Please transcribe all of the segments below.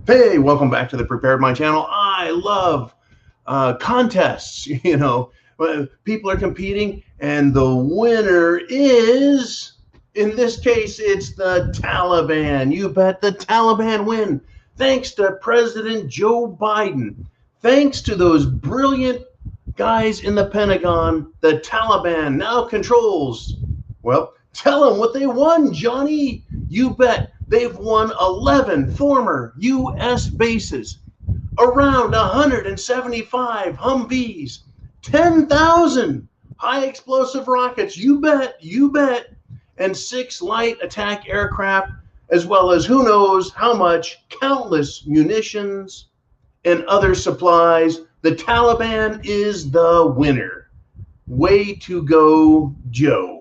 Hey, welcome back to the Prepared Mind channel. I love contests. People are competing, and the winner is, in this case, it's the Taliban. You bet the Taliban win. Thanks to President Joe Biden. Thanks to those brilliant guys in the Pentagon, the Taliban now controls. Well, tell them what they won, Johnny. You bet. They've won 11 former U.S. bases, around 175 Humvees, 10,000 high explosive rockets, you bet, and 6 light attack aircraft, as well as who knows how much, countless munitions and other supplies. The Taliban is the winner. Way to go, Joe.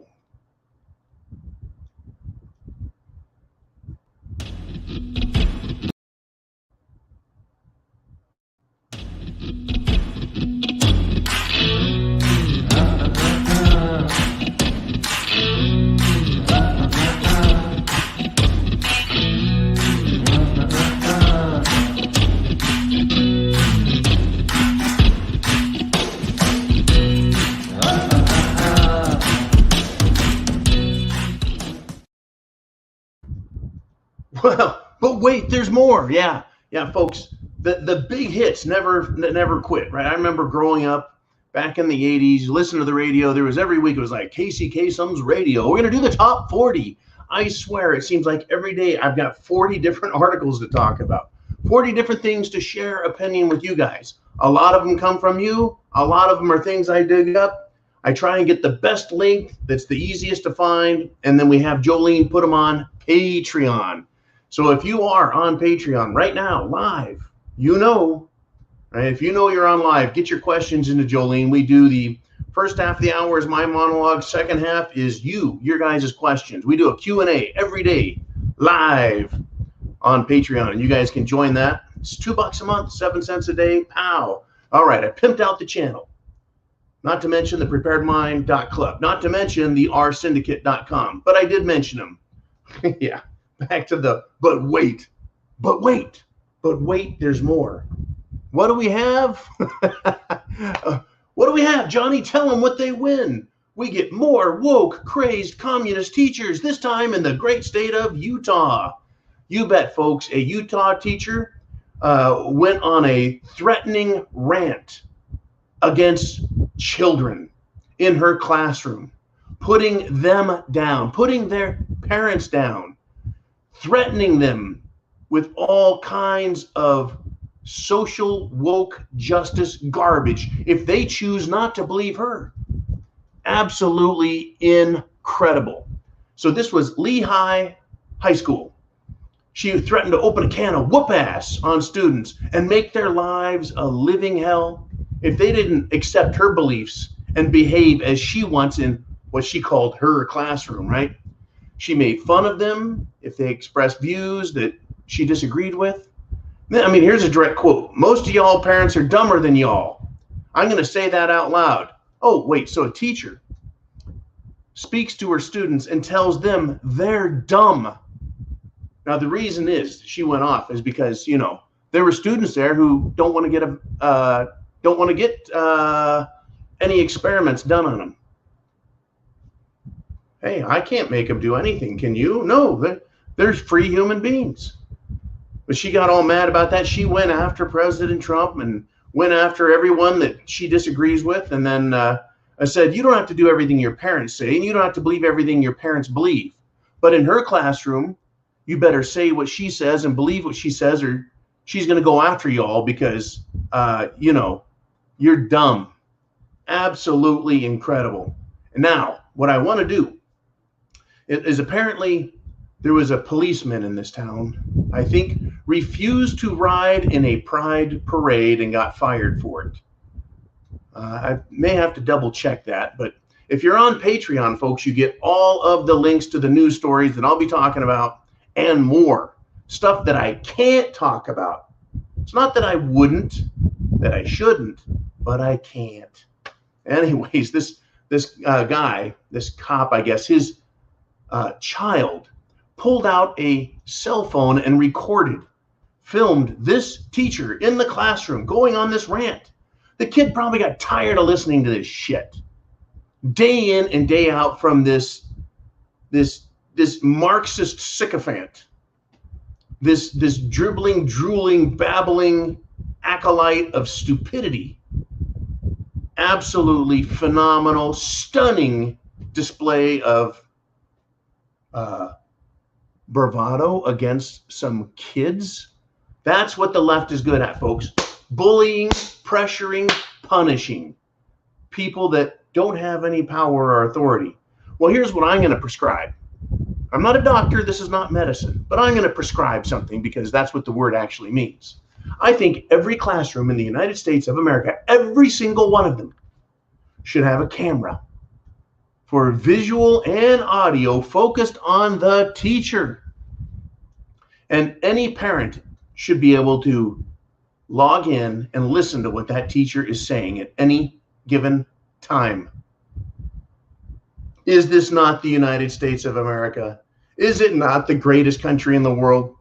Well, but wait, there's more. Yeah, folks. The big hits never quit, right? I remember growing up back in the 80s, listen to the radio. There was every week, it was like Casey Kasem's radio. We're going to do the top 40. I swear, it seems like every day I've got 40 different articles to talk about, 40 different things to share opinion with you guys. A lot of them come from you. A lot of them are things I dig up. I try and get the best link that's the easiest to find. And then we have Jolene put them on Patreon. So if you are on Patreon right now, live, right? If you know you're on live, get your questions into Jolene. We do the first half of the hour is my monologue. Second half is your guys' questions. We do a Q&A every day live on Patreon, and you guys can join that. It's $2 a month, 7 cents a day. Pow. All right, I pimped out the channel. Not to mention the preparedmind.club, not to mention the rsyndicate.com, but I did mention them. Yeah. Back to the, but wait, there's more. What do we have? What do we have, Johnny? Tell them what they win. We get more woke, crazed communist teachers, this time in the great state of Utah. You bet, folks. A Utah teacher went on a threatening rant against children in her classroom, putting them down, putting their parents down, threatening them with all kinds of social woke justice garbage if they choose not to believe her. Absolutely incredible. So this was Lehigh High School. She threatened to open a can of whoop ass on students and make their lives a living hell if they didn't accept her beliefs and behave as she wants in what she called her classroom, right? She made fun of them if they expressed views that she disagreed with. I mean, here's a direct quote. Most of y'all parents are dumber than y'all. I'm going to say that out loud. Oh, wait, so a teacher speaks to her students and tells them they're dumb. Now, the reason is she went off is because, there were students there who don't want to get any experiments done on them. Hey, I can't make them do anything. Can you? No, they're free human beings. But she got all mad about that. She went after President Trump and went after everyone that she disagrees with. And then I said, you don't have to do everything your parents say, and you don't have to believe everything your parents believe. But in her classroom, you better say what she says and believe what she says, or she's going to go after you all because, you're dumb. Absolutely incredible. And now, what I want to do is apparently there was a policeman in this town, I think, refused to ride in a pride parade and got fired for it. I may have to double check that, but if you're on Patreon, folks, you get all of the links to the news stories that I'll be talking about and more stuff that I can't talk about. It's not that I wouldn't, that I shouldn't, but I can't. Anyways, this guy, this cop, I guess, his child pulled out a cell phone and recorded filmed this teacher in the classroom going on this rant, the kid probably got tired of listening to this shit day in and day out from this Marxist sycophant, this dribbling, drooling, babbling acolyte of stupidity. Absolutely phenomenal, stunning display of bravado against some kids. That's what the left is good at, folks. Bullying, pressuring, punishing people that don't have any power or authority. Well, here's what I'm going to prescribe. I'm not a doctor. This is not medicine, but I'm going to prescribe something because that's what the word actually means. I think every classroom in the United States of America, every single one of them, should have a camera for visual and audio focused on the teacher. And any parent should be able to log in and listen to what that teacher is saying at any given time. Is this not the United States of America? Is it not the greatest country in the world?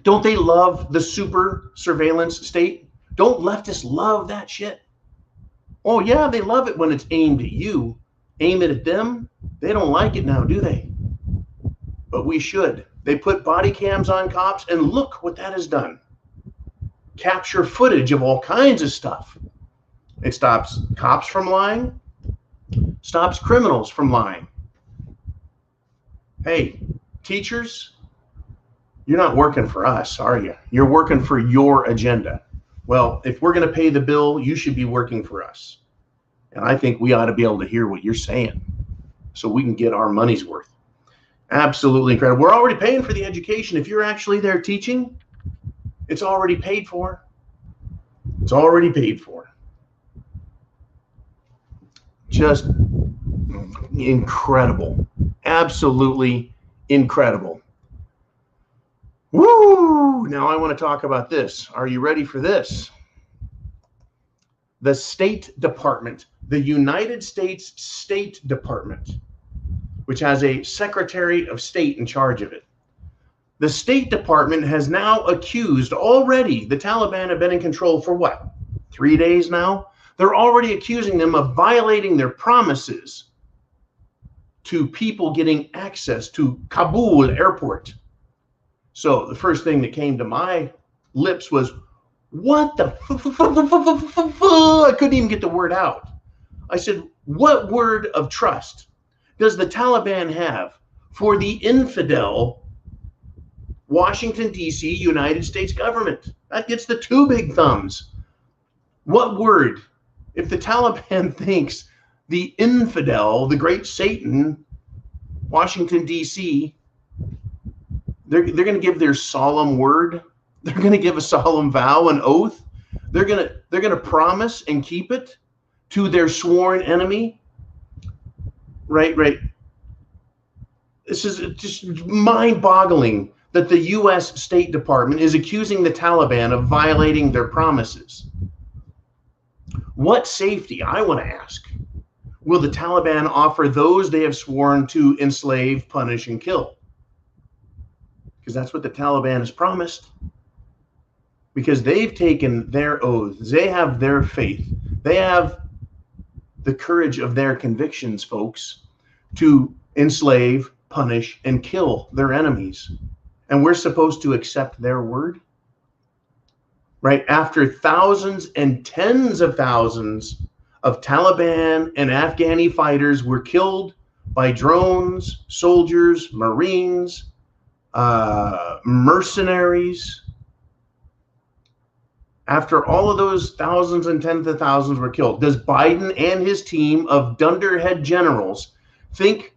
Don't they love the super surveillance state? Don't leftists love that shit? Oh yeah, they love it when it's aimed at you. Aim it at them. They don't like it now, do they? But we should. They put body cams on cops, and look what that has done. Capture footage of all kinds of stuff. It stops cops from lying, stops criminals from lying. Hey, teachers, you're not working for us, are you? You're working for your agenda. Well, if we're going to pay the bill, you should be working for us. And I think we ought to be able to hear what you're saying so we can get our money's worth. Absolutely incredible. We're already paying for the education. If you're actually there teaching, it's already paid for. It's already paid for. Just incredible. Absolutely incredible. Woo! Now I want to talk about this. Are you ready for this? The State Department, the United States State Department, which has a Secretary of State in charge of it. The State Department has now accused already, the Taliban have been in control for what, 3 days now? They're already accusing them of violating their promises to people getting access to Kabul airport. So the first thing that came to my lips was, what the I couldn't even get the word out. I said, what word of trust does the Taliban have for the infidel Washington, D.C., United States government? That gets the two big thumbs. What word? If the Taliban thinks the infidel, the great Satan, Washington, D.C., they're going to give their solemn word. They're going to give a solemn vow, an oath. They're going to promise and keep it to their sworn enemy. Right. This is just mind-boggling that the U.S. State Department is accusing the Taliban of violating their promises. What safety, I want to ask, will the Taliban offer those they have sworn to enslave, punish, and kill? Because that's what the Taliban has promised. Because they've taken their oaths. They have their faith. They have the courage of their convictions, folks, to enslave, punish, and kill their enemies. And we're supposed to accept their word? Right? After thousands and tens of thousands of Taliban and Afghani fighters were killed by drones, soldiers, Marines, mercenaries. After all of those thousands and tens of thousands were killed, does Biden and his team of dunderhead generals think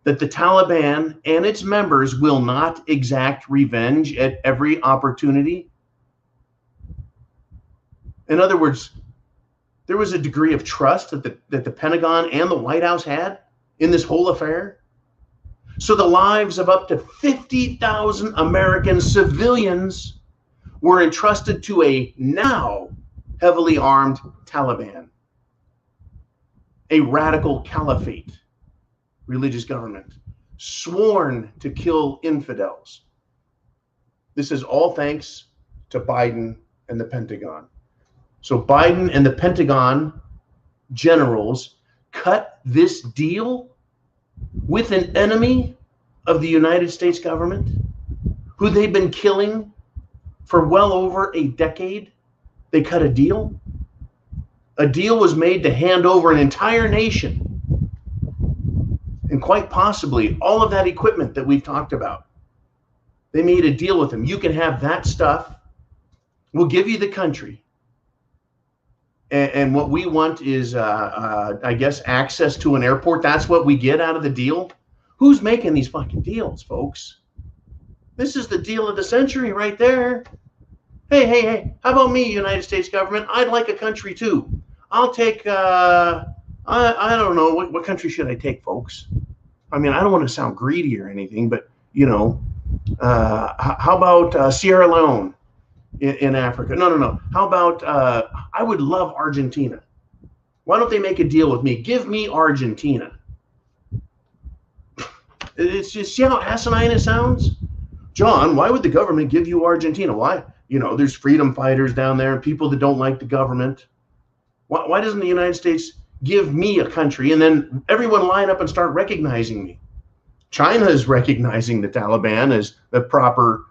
that the Taliban and its members will not exact revenge at every opportunity? In other words, there was a degree of trust that the Pentagon and the White House had in this whole affair. So the lives of up to 50,000 American civilians were entrusted to a now heavily armed Taliban, a radical caliphate religious government, sworn to kill infidels. This is all thanks to Biden and the Pentagon. So Biden and the Pentagon generals cut this deal with an enemy of the United States government, who they've been killing for well over a decade. They cut a deal. A deal was made to hand over an entire nation, and quite possibly all of that equipment that we've talked about. They made a deal with them. You can have that stuff. We'll give you the country. And what we want is, I guess, access to an airport. That's what we get out of the deal. Who's making these fucking deals, folks? This is the deal of the century right there. Hey, how about me, United States government? I'd like a country too. I'll take, I don't know, what country should I take, folks? I mean, I don't want to sound greedy or anything, but, you know, how about Sierra Leone in Africa? No. How about, I would love Argentina. Why don't they make a deal with me? Give me Argentina. It's just, see how asinine it sounds? John, why would the government give you Argentina? Why? You know, there's freedom fighters down there and people that don't like the government. Why doesn't the United States give me a country and then everyone line up and start recognizing me? China is recognizing the Taliban as the proper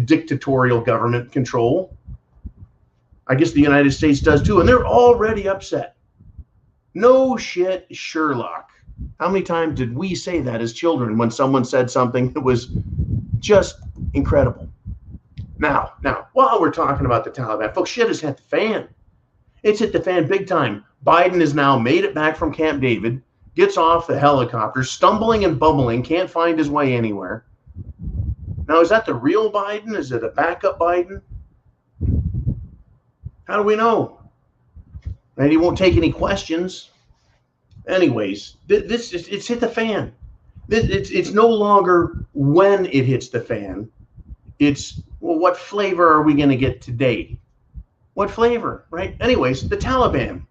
dictatorial government control. I guess the United States does too, and they're already upset. No shit, Sherlock. How many times did we say that as children when someone said something that was just incredible? Now, while we're talking about the Taliban, folks, shit has hit the fan. It's hit the fan big time. Biden has now made it back from Camp David, gets off the helicopter, stumbling and bumbling, can't find his way anywhere. Now, is that the real Biden? Is it a backup Biden? How do we know? Right? He won't take any questions. Anyways, it's hit the fan. It's no longer when it hits the fan. It's, well, what flavor are we going to get today? What flavor, right? Anyways, the Taliban,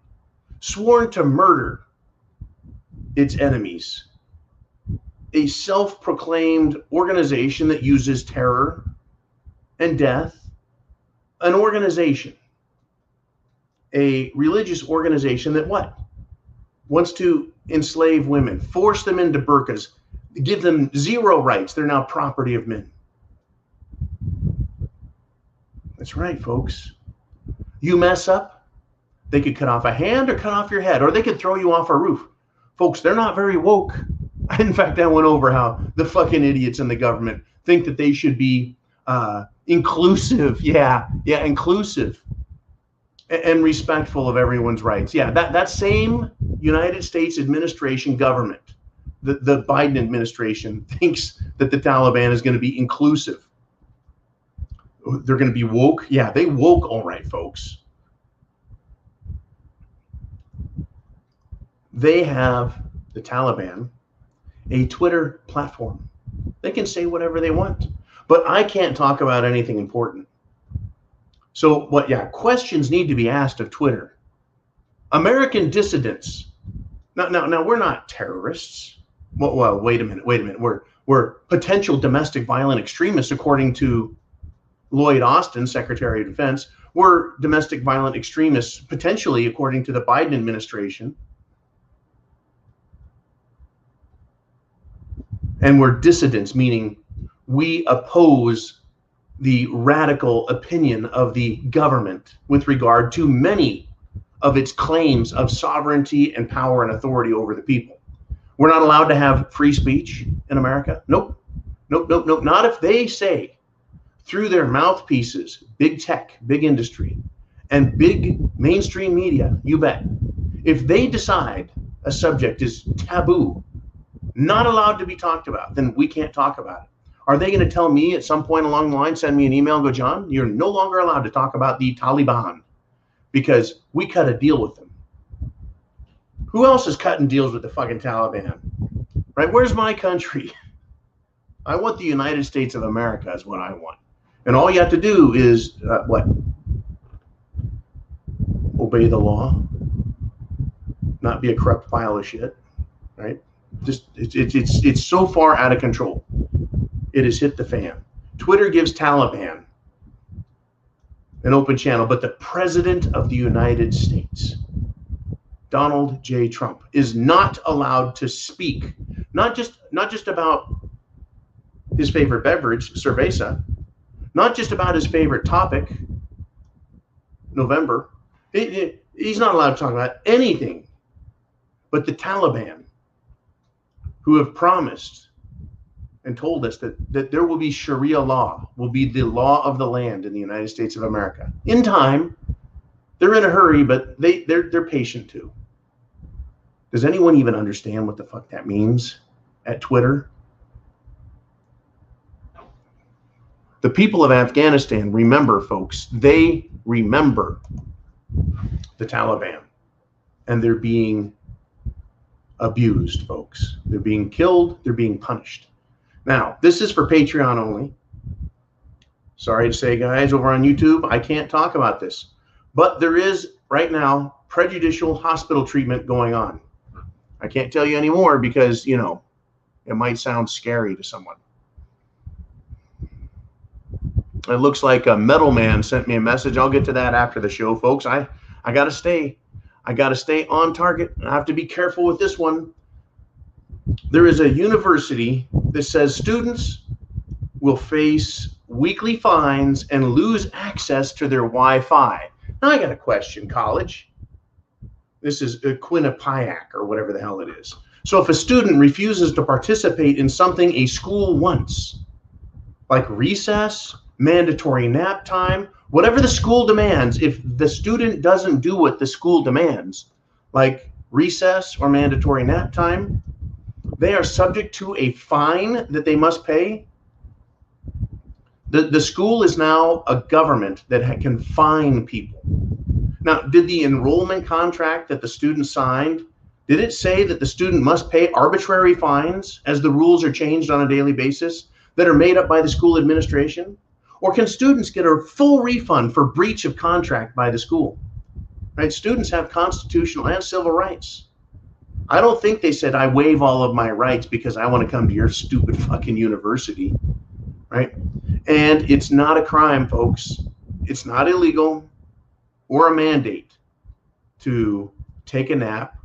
sworn to murder its enemies. A self-proclaimed organization that uses terror and death. An organization, a religious organization that what? Wants to enslave women, force them into burqas, give them zero rights. They're now property of men. That's right, folks. You mess up, they could cut off a hand or cut off your head, or they could throw you off a roof. Folks, they're not very woke. In fact, I went over how the fucking idiots in the government think that they should be inclusive. Yeah, inclusive and respectful of everyone's rights. Yeah, that same United States administration government, the Biden administration, thinks that the Taliban is going to be inclusive. They're going to be woke. Yeah, they woke all right, folks. They have, the Taliban, a Twitter platform. They can say whatever they want, but I can't talk about anything important. So what? Yeah, questions need to be asked of Twitter. American dissidents. Now we're not terrorists. Well, wait a minute. We're potential domestic violent extremists, according to Lloyd Austin, Secretary of Defense. We're domestic violent extremists, potentially, according to the Biden administration. And we're dissidents, meaning we oppose the radical opinion of the government with regard to many of its claims of sovereignty and power and authority over the people. We're not allowed to have free speech in America. Nope. Not if they say, through their mouthpieces, big tech, big industry, and big mainstream media, you bet. If they decide a subject is taboo, not allowed to be talked about, then we can't talk about it. Are they going to tell me at some point along the line, send me an email and go, John, you're no longer allowed to talk about the Taliban because we cut a deal with them? Who else is cutting deals with the fucking Taliban? Right? Where's my country? I want the United States of America is what I want. And all you have to do is, what? Obey the law. Not be a corrupt pile of shit. Right? Just it's so far out of control. It has hit the fan Twitter gives Taliban an open channel, but the President of the United States, Donald J. Trump, is not allowed to speak, not just about his favorite beverage, cerveza, not just about his favorite topic, November. He's not allowed to talk about anything but the Taliban, who have promised and told us that there will be Sharia law, will be the law of the land in the United States of America. In time, they're in a hurry, but they're patient too. Does anyone even understand what the fuck that means at Twitter? The people of Afghanistan remember, folks, they remember the Taliban, and they're being abused, folks. They're being killed, they're being punished. Now, this is for Patreon only. Sorry to say, guys, over on YouTube, I can't talk about this. But there is, right now, prejudicial hospital treatment going on. I can't tell you anymore because, you know, it might sound scary to someone. It looks like a Metal Man sent me a message. I'll get to that after the show, folks. I got to stay. I got to stay on target. I have to be careful with this one. There is a university that says students will face weekly fines and lose access to their Wi-Fi. Now, I got a question, college. This is Quinnipiac or whatever the hell it is. So if a student refuses to participate in something a school wants, like recess, mandatory nap time, whatever the school demands, if the student doesn't do what the school demands, like recess or mandatory nap time, they are subject to a fine that they must pay. The school is now a government that can fine people. Now, did the enrollment contract that the student signed, did it say that the student must pay arbitrary fines as the rules are changed on a daily basis that are made up by the school administration? Or can students get a full refund for breach of contract by the school? Right? Students have constitutional and civil rights. I don't think they said, I waive all of my rights because I want to come to your stupid fucking university, right? And it's not a crime, folks. It's not illegal or a mandate to take a nap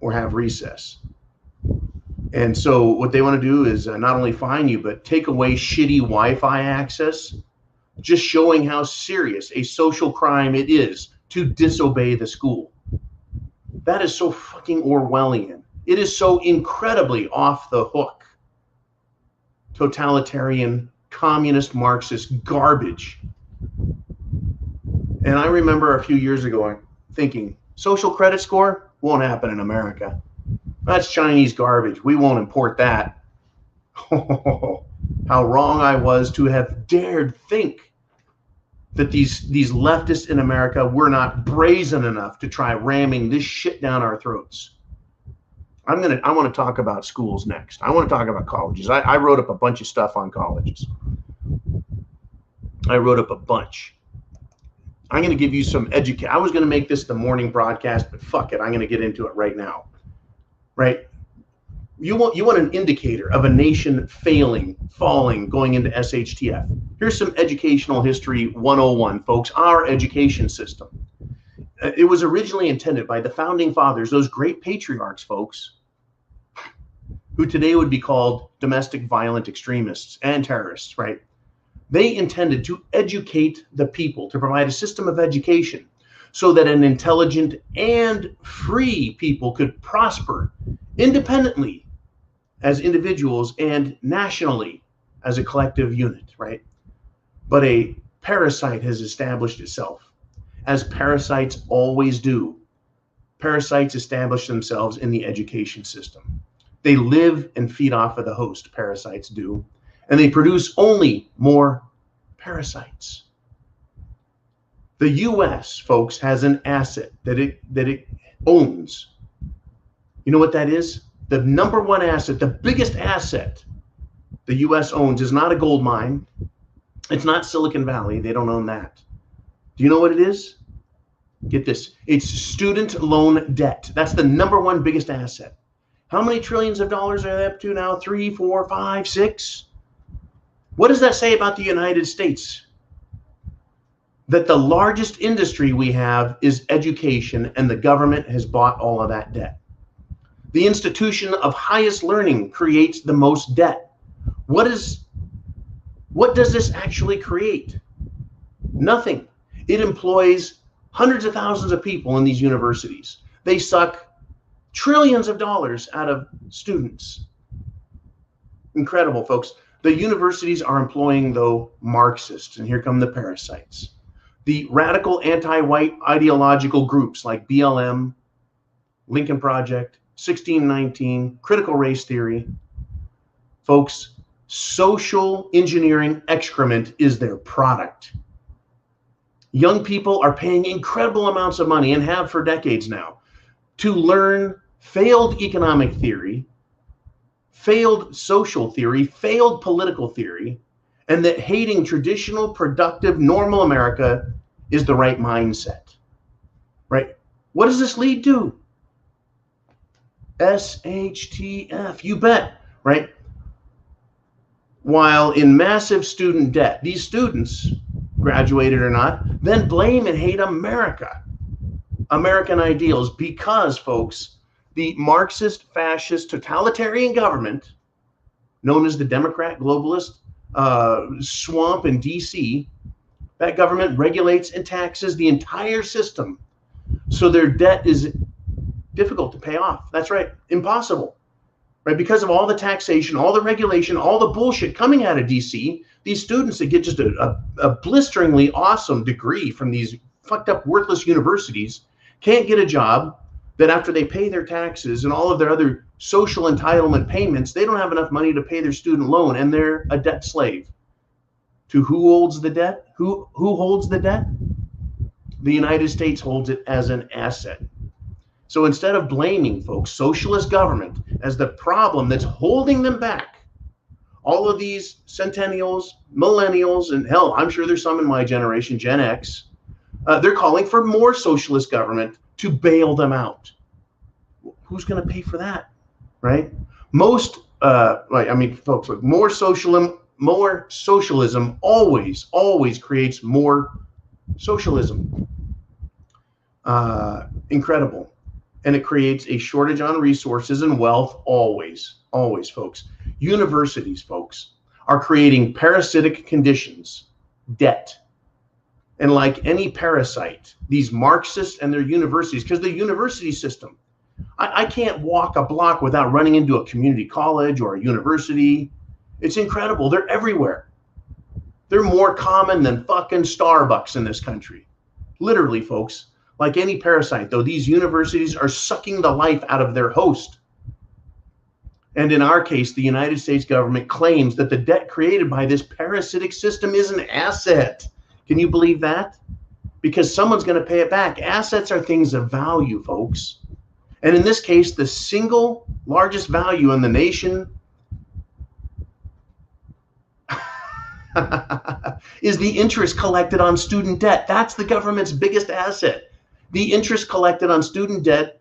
or have recess. And so what they want to do is not only fine you, but take away shitty Wi-Fi access, just showing how serious a social crime it is to disobey the school. That is so fucking Orwellian. It is so incredibly off the hook. Totalitarian, communist, Marxist garbage. And I remember a few years ago thinking, social credit score won't happen in America. That's Chinese garbage. We won't import that. Oh, how wrong I was to have dared think that these leftists in America were not brazen enough to try ramming this shit down our throats. I want to talk about schools next. I want to talk about colleges. I wrote up a bunch of stuff on colleges. I wrote up a bunch. I'm going to give you some education. I was going to make this the morning broadcast, but fuck it. I'm going to get into it right now. Right? You want an indicator of a nation failing, falling, going into SHTF. Here's some educational history 101, folks. Our education system. It was originally intended by the founding fathers, those great patriarchs, folks, who today would be called domestic violent extremists and terrorists, right? They intended to educate the people, to provide a system of education so that an intelligent and free people could prosper independently as individuals and nationally as a collective unit, right? But a parasite has established itself, as parasites always do. Parasites establish themselves in the education system. They live and feed off of the host, parasites do, and they produce only more parasites. The U.S., folks, has an asset that it owns. You know what that is? The number one asset, the biggest asset the U.S. owns is not a gold mine. It's not Silicon Valley. They don't own that. Do you know what it is? Get this. It's student loan debt. That's the number one biggest asset. How many trillions of dollars are they up to now? 3, 4, 5, 6? What does that say about the United States? That the largest industry we have is education, and the government has bought all of that debt. The institution of highest learning creates the most debt. What does this actually create? Nothing. It employs hundreds of thousands of people in these universities. They suck trillions of dollars out of students. Incredible, folks. The universities are employing, though, Marxists, and here come the parasites. The radical anti-white ideological groups like BLM, Lincoln Project, 1619, critical race theory. Folks, social engineering excrement is their product. Young people are paying incredible amounts of money, and have for decades now, to learn failed economic theory, failed social theory, failed political theory, and that hating traditional, productive, normal America is the right mindset, right? What does this lead to? SHTF, you bet, right? While in massive student debt, these students, graduated or not, then blame and hate America, American ideals, because, folks, the Marxist, fascist, totalitarian government, known as the Democrat globalist swamp in DC, that government regulates and taxes the entire system. So their debt is difficult to pay off. That's right, impossible, right? Because of all the taxation, all the regulation, all the bullshit coming out of DC, these students that get just a blisteringly awesome degree from these fucked up, worthless universities can't get a job, that after they pay their taxes and all of their other social entitlement payments, they don't have enough money to pay their student loan, and they're a debt slave. To who holds the debt? Who holds the debt? The United States holds it as an asset. So instead of blaming, folks, socialist government as the problem that's holding them back, all of these centennials, millennials, and hell, I'm sure there's some in my generation, Gen X, they're calling for more socialist government to bail them out. Who's going to pay for that, right? Folks, like more socialism always creates more socialism. Incredible. And it creates a shortage on resources and wealth, always, folks. Universities, folks, are creating parasitic conditions, debt. And like any parasite, these Marxists and their universities, because the university system, I can't walk a block without running into a community college or a university. It's incredible. They're everywhere. They're more common than fucking Starbucks in this country. Literally, folks. Like any parasite, though, these universities are sucking the life out of their host. And in our case, the United States government claims that the debt created by this parasitic system is an asset. Can you believe that? Because someone's going to pay it back. Assets are things of value, folks. And in this case, the single largest value in the nation is the interest collected on student debt. That's the government's biggest asset. The interest collected on student debt,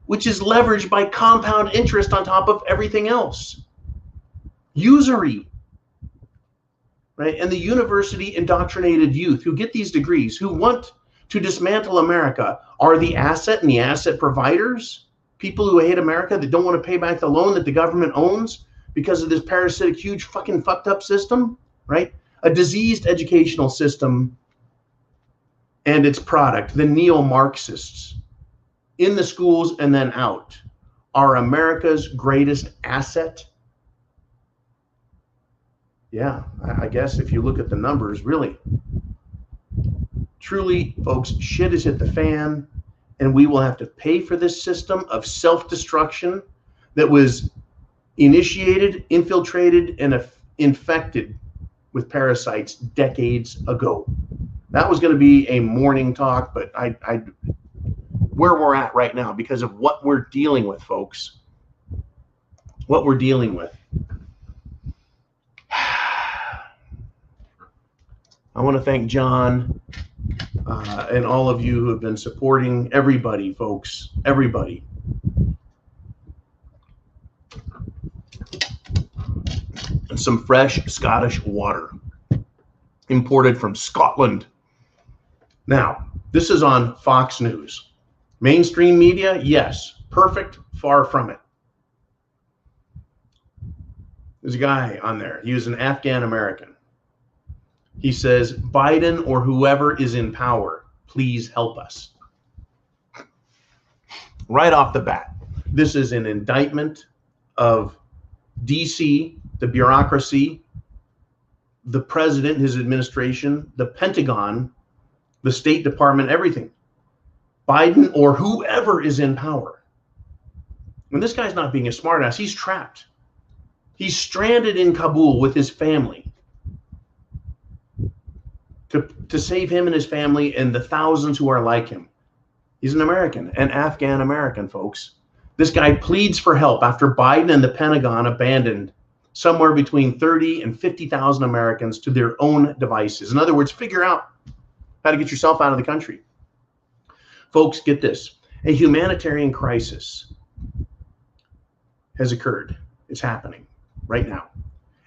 which is leveraged by compound interest on top of everything else. Usury, right? And the university indoctrinated youth who get these degrees, who want to dismantle America, are the asset and the asset providers, people who hate America that don't want to pay back the loan that the government owns because of this parasitic, huge, fucking fucked up system, right? A diseased educational system and its product, the neo-Marxists, in the schools and then out, are America's greatest asset. Yeah, I guess if you look at the numbers, really. Truly, folks, shit has hit the fan, and we will have to pay for this system of self-destruction that was initiated, infiltrated, and infected with parasites decades ago. That was going to be a morning talk, but where we're at right now, because of what we're dealing with, folks, what we're dealing with. I want to thank John and all of you who have been supporting, everybody, folks, everybody. And some fresh Scottish water imported from Scotland. Now, this is on Fox News. Mainstream media, yes. Perfect, far from it. There's a guy on there. He was an Afghan American. He says, Biden or whoever is in power, please help us. Right off the bat, this is an indictment of DC, the bureaucracy, the president, his administration, the Pentagon, the State Department, everything. Biden or whoever is in power. And this guy's not being a smartass. He's trapped. He's stranded in Kabul with his family. To save him and his family and the thousands who are like him. He's an American, an Afghan American, folks. This guy pleads for help after Biden and the Pentagon abandoned somewhere between 30 and 50,000 Americans to their own devices. In other words, figure out how to get yourself out of the country. Folks, get this. A humanitarian crisis has occurred. It's happening right now.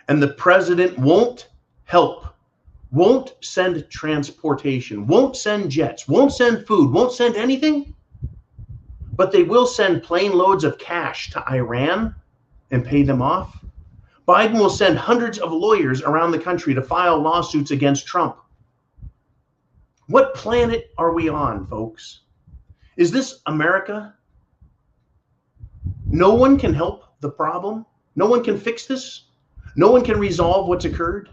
And the president won't help, won't send transportation, won't send jets, won't send food, won't send anything. But they will send plane loads of cash to Iran and pay them off. Biden will send hundreds of lawyers around the country to file lawsuits against Trump. What planet are we on, folks? Is this America? No one can help the problem. No one can fix this. No one can resolve what's occurred.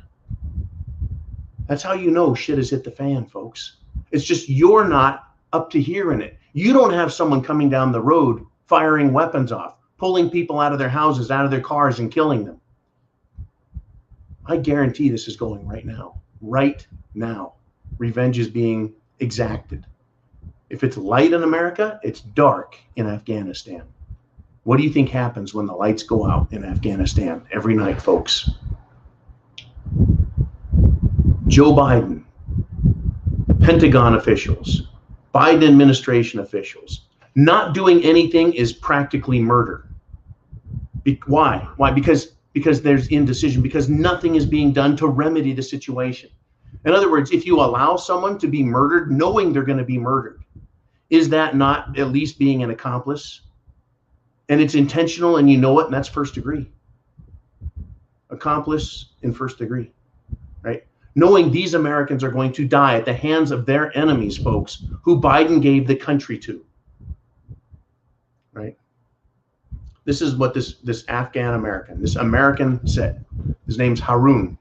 That's how you know shit has hit the fan, folks. It's just you're not up to hearing it. You don't have someone coming down the road firing weapons off, pulling people out of their houses, out of their cars, and killing them. I guarantee this is going right now. Right now. Revenge is being exacted. If it's light in America, it's dark in Afghanistan. What do you think happens when the lights go out in Afghanistan every night, folks? Joe Biden, Pentagon officials, Biden administration officials, not doing anything is practically murder. Why? Why? Because there's indecision, because nothing is being done to remedy the situation. In other words, if you allow someone to be murdered knowing they're going to be murdered, is that not at least being an accomplice? And it's intentional and you know it, and that's first degree. Accomplice in first degree, right? Knowing these Americans are going to die at the hands of their enemies, folks, who Biden gave the country to, right? This is what this Afghan American, this American said. His name's Harun.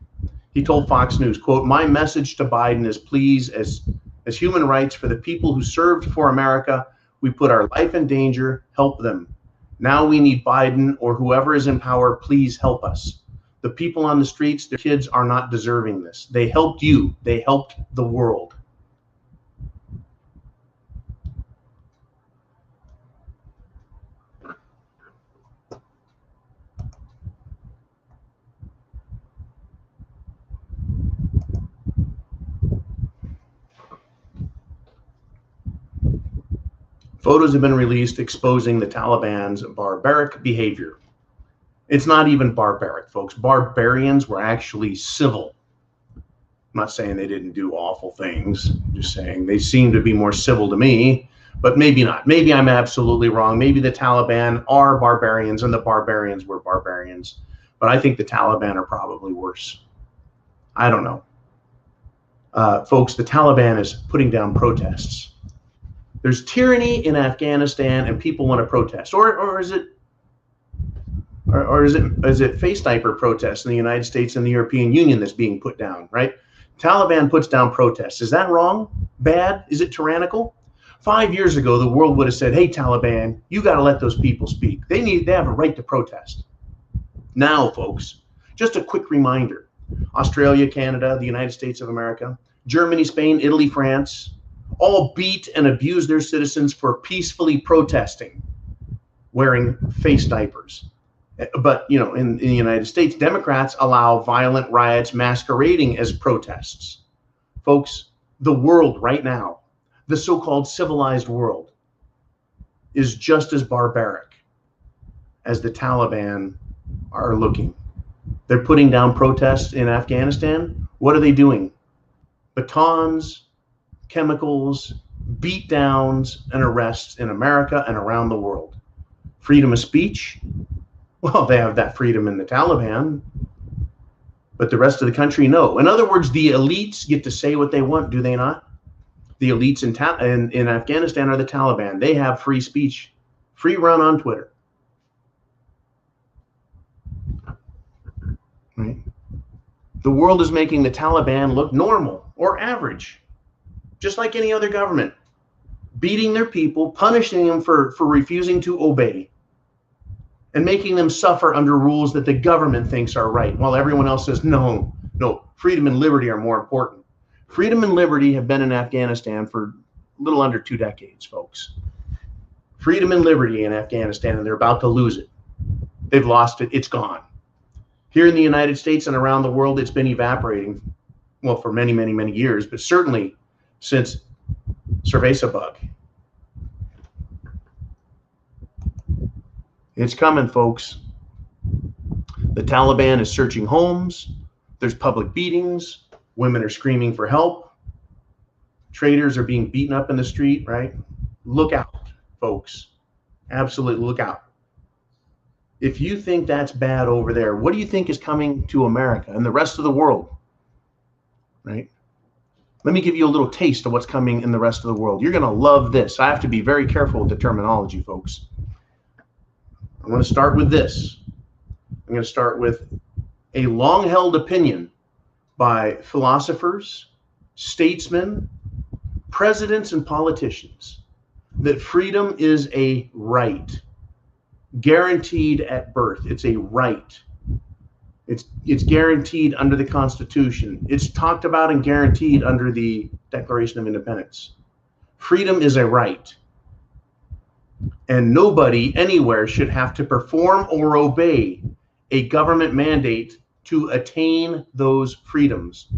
He told Fox News, quote, "My message to Biden is please, as human rights for the people who served for America, we put our life in danger, help them. Now we need Biden or whoever is in power, please help us. The people on the streets, their kids are not deserving this. They helped you. They helped the world." Photos have been released exposing the Taliban's barbaric behavior. It's not even barbaric, folks. Barbarians were actually civil. I'm not saying they didn't do awful things, I'm just saying they seem to be more civil to me, but maybe not. Maybe I'm absolutely wrong. Maybe the Taliban are barbarians and the barbarians were barbarians, but I think the Taliban are probably worse. I don't know. Folks, the Taliban is putting down protests. There's tyranny in Afghanistan and people want to protest. Or is it face diaper protests in the United States and the European Union that's being put down, right? Taliban puts down protests. Is that wrong? Bad? Is it tyrannical? 5 years ago, the world would have said, hey, Taliban, you got to let those people speak. They have a right to protest. Now, folks, just a quick reminder. Australia, Canada, the United States of America, Germany, Spain, Italy, France, all beat and abuse their citizens for peacefully protesting, wearing face diapers. But, you know, in the United States, Democrats allow violent riots masquerading as protests. Folks, the world right now, the so-called civilized world, is just as barbaric as the Taliban are looking. They're putting down protests in Afghanistan. What are they doing? Batons, chemicals, beat downs, and arrests in America and around the world. Freedom of speech? Well, they have that freedom in the Taliban, but the rest of the country, no. In other words, the elites get to say what they want, do they not? The elites in Afghanistan are the Taliban. They have free speech, free run on Twitter. Right? The world is making the Taliban look normal or average, just like any other government, beating their people, punishing them for refusing to obey, and making them suffer under rules that the government thinks are right, while everyone else says, no, freedom and liberty are more important. Freedom and liberty have been in Afghanistan for a little under 2 decades, folks. Freedom and liberty in Afghanistan, and they're about to lose it. They've lost it. It's gone. Here in the United States and around the world, it's been evaporating, well, for many, many, many years, but certainly since Cerveza Bug. It's coming, folks. The Taliban is searching homes. There's public beatings. Women are screaming for help. Traders are being beaten up in the street, right? Look out, folks. Absolutely look out. If you think that's bad over there, what do you think is coming to America and the rest of the world, right? Let me give you a little taste of what's coming in the rest of the world. You're going to love this. I have to be very careful with the terminology, folks. I'm going to start with this. I'm going to start with a long-held opinion by philosophers, statesmen, presidents, and politicians that freedom is a right, guaranteed at birth. It's a right. It's guaranteed under the Constitution. It's talked about and guaranteed under the Declaration of Independence. Freedom is a right. And nobody anywhere should have to perform or obey a government mandate to attain those freedoms,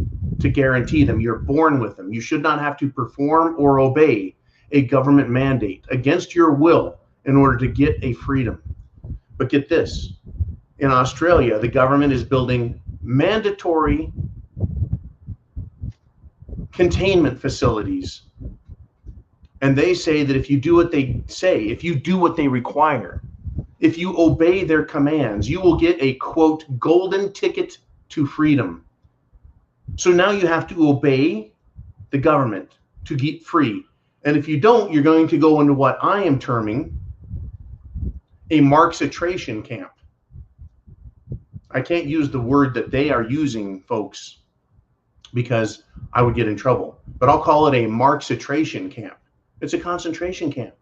to guarantee them. You're born with them. You should not have to perform or obey a government mandate against your will in order to get a freedom. But get this. In Australia, the government is building mandatory containment facilities. And they say that if you do what they say, if you do what they require, if you obey their commands, you will get a, quote, golden ticket to freedom. So now you have to obey the government to get free. And if you don't, you're going to go into what I am terming a Marxitration camp. I can't use the word that they are using, folks, because I would get in trouble. But I'll call it a Marxitration camp. It's a concentration camp.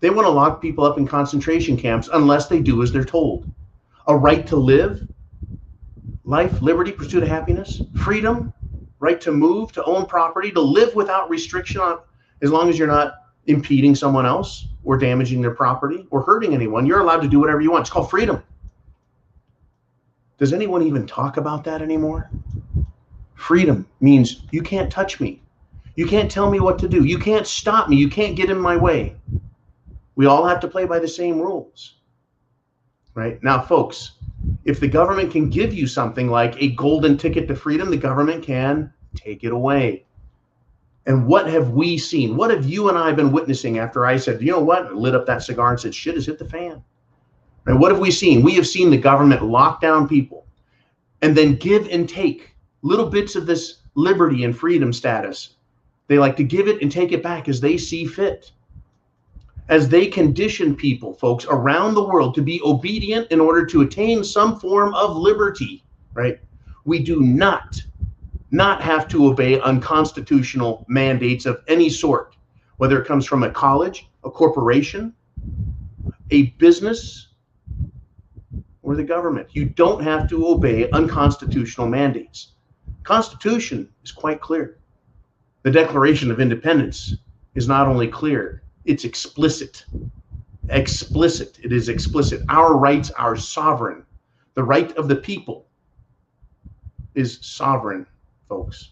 They want to lock people up in concentration camps unless they do as they're told. A right to live, life, liberty, pursuit of happiness, freedom, right to move, to own property, to live without restriction on, as long as you're not impeding someone else or damaging their property or hurting anyone. You're allowed to do whatever you want. It's called freedom. Does anyone even talk about that anymore? Freedom means you can't touch me. You can't tell me what to do. You can't stop me. You can't get in my way. We all have to play by the same rules, right? Now, folks, if the government can give you something like a golden ticket to freedom, the government can take it away. And what have we seen? What have you and I been witnessing after I said, you know what, lit up that cigar and said, shit has hit the fan? Right? What have we seen? We have seen the government lock down people and then give and take little bits of this liberty and freedom status. They like to give it and take it back as they see fit. As they condition people, folks, around the world to be obedient in order to attain some form of liberty, right? We do not have to obey unconstitutional mandates of any sort, whether it comes from a college, a corporation, a business, or the government. You don't have to obey unconstitutional mandates. Constitution is quite clear. The Declaration of Independence is not only clear, it's explicit. Explicit. It is explicit. Our rights are sovereign. The right of the people is sovereign, folks.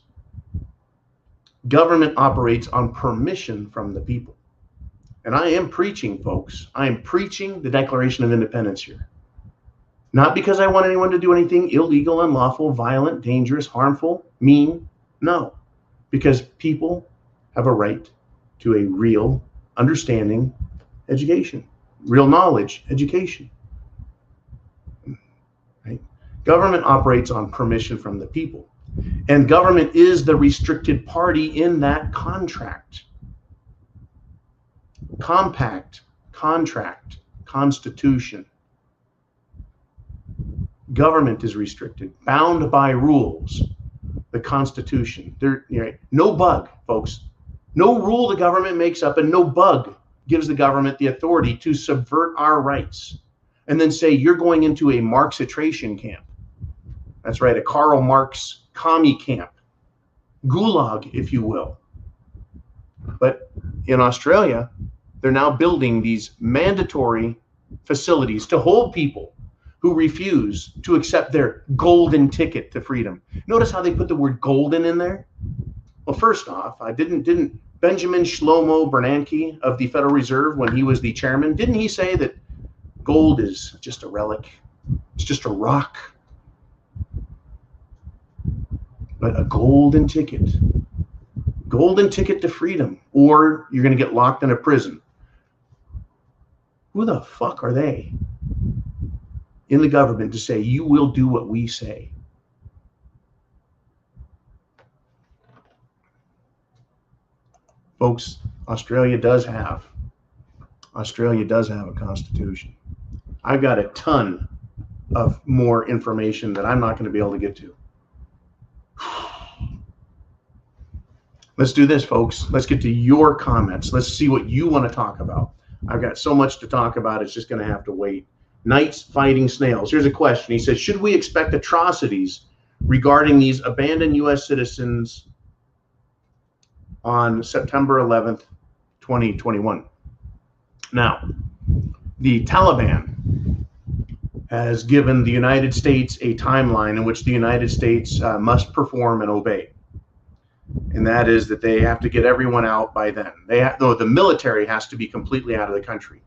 Government operates on permission from the people. And I am preaching, folks. I am preaching the Declaration of Independence here. Not because I want anyone to do anything illegal, unlawful, violent, dangerous, harmful, mean. No, because people have a right to a real understanding education, real knowledge education. Right? Government operates on permission from the people, and government is the restricted party in that contract. Compact, contract, constitution. Government is restricted, bound by rules. The Constitution. No bug, folks. No rule the government makes up, and no bug gives the government the authority to subvert our rights and then say you're going into a Marxitration camp. That's right, a Karl Marx commie camp, gulag, if you will. But in Australia, they're now building these mandatory facilities to hold people who refuse to accept their golden ticket to freedom. Notice how they put the word golden in there? Well, first off, didn't Benjamin Shlomo Bernanke of the Federal Reserve, when he was the chairman, didn't he say that gold is just a relic? It's just a rock. But a golden ticket to freedom, or you're going to get locked in a prison. Who the fuck are they in the government to say you will do what we say? Folks, Australia does have a constitution. I've got a ton of more information that I'm not going to be able to get to. Let's do this, folks. Let's get to your comments. Let's see what you want to talk about. I've got so much to talk about, it's just going to have to wait. Knights fighting snails. Here's a question. He says, should we expect atrocities regarding these abandoned U.S. citizens on September 11th, 2021? Now, the Taliban has given the United States a timeline in which the United States must perform and obey. And that is that they have to get everyone out by then. The military has to be completely out of the country.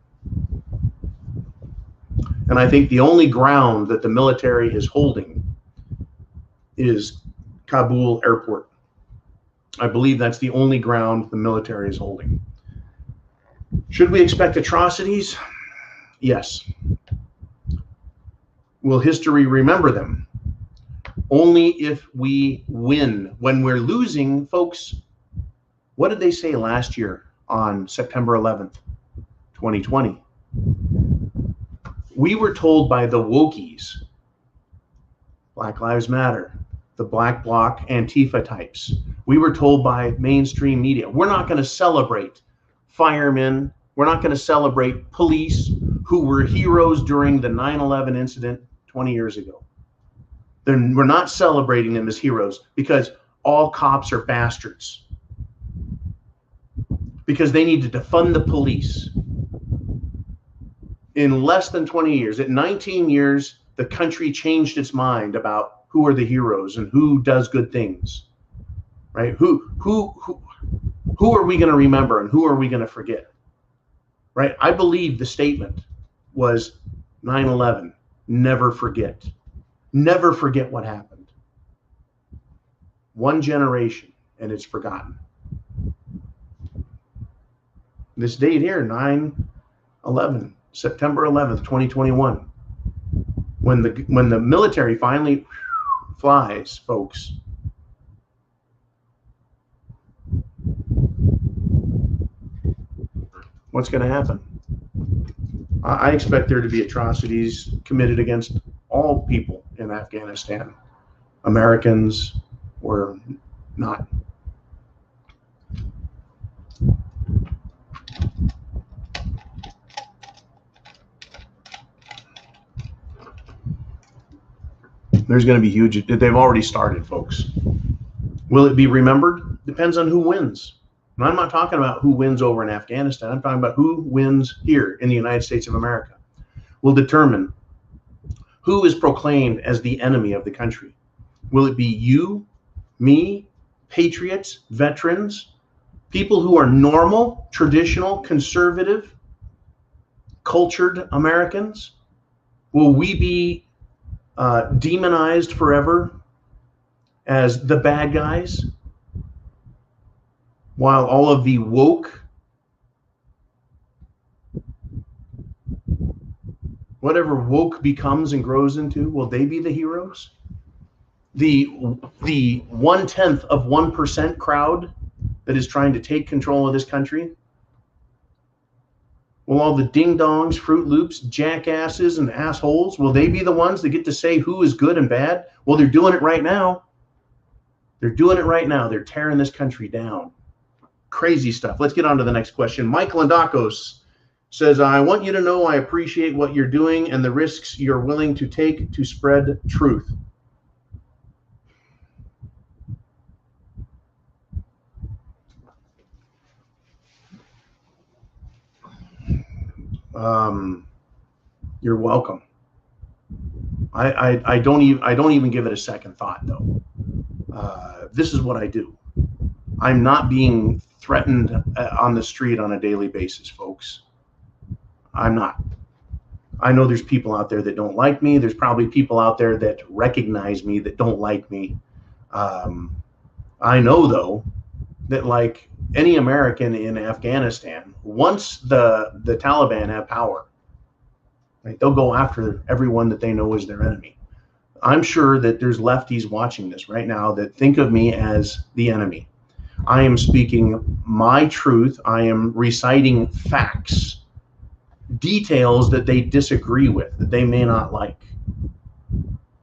And I think the only ground that the military is holding is Kabul airport. I believe that's the only ground the military is holding. Should we expect atrocities? Yes. Will history remember them? Only if we win. When we're losing, folks, what did they say last year on September 11th, 2020? We were told by the wokies, Black Lives Matter, the Black Bloc Antifa types. We were told by mainstream media, we're not going to celebrate firemen. We're not going to celebrate police who were heroes during the 9/11 incident 20 years ago. We're not celebrating them as heroes because all cops are bastards. Because they need to defund the police. In less than 20 years, at 19 years, the country changed its mind about who are the heroes and who does good things, right? Who are we going to remember and who are we going to forget, right? I believe the statement was 9/11, never forget. Never forget what happened. One generation and it's forgotten. This date here, 9/11, September 11th, 2021, when the military finally flies, folks. What's going to happen? I expect there to be atrocities committed against all people in Afghanistan, Americans or not. There's going to be huge. They've already started, folks. Will it be remembered? Depends on who wins. And I'm not talking about who wins over in Afghanistan. I'm talking about who wins here in the United States of America. Will determine who is proclaimed as the enemy of the country. Will it be you, me, patriots, veterans, people who are normal, traditional, conservative, cultured Americans? Will we be demonized forever as the bad guys, while all of the woke, whatever woke becomes and grows into, will they be the heroes? The 1/10 of 1% crowd that is trying to take control of this country, will all the ding-dongs, Fruit Loops, jackasses, and assholes, will they be the ones that get to say who is good and bad? Well, they're doing it right now. They're doing it right now. They're tearing this country down. Crazy stuff. Let's get on to the next question. Mike Landakos says, I want you to know I appreciate what you're doing and the risks you're willing to take to spread truth. You're welcome. I don't even give it a second thought, though. This is what I do. I'm not being threatened on the street on a daily basis, folks. I'm not. I know there's people out there that don't like me. There's probably people out there that recognize me that don't like me. I know, though, that like any American in Afghanistan, once the Taliban have power, right, they'll go after everyone that they know is their enemy. I'm sure that there's lefties watching this right now that think of me as the enemy. I am speaking my truth. I am reciting facts, details that they disagree with, that they may not like.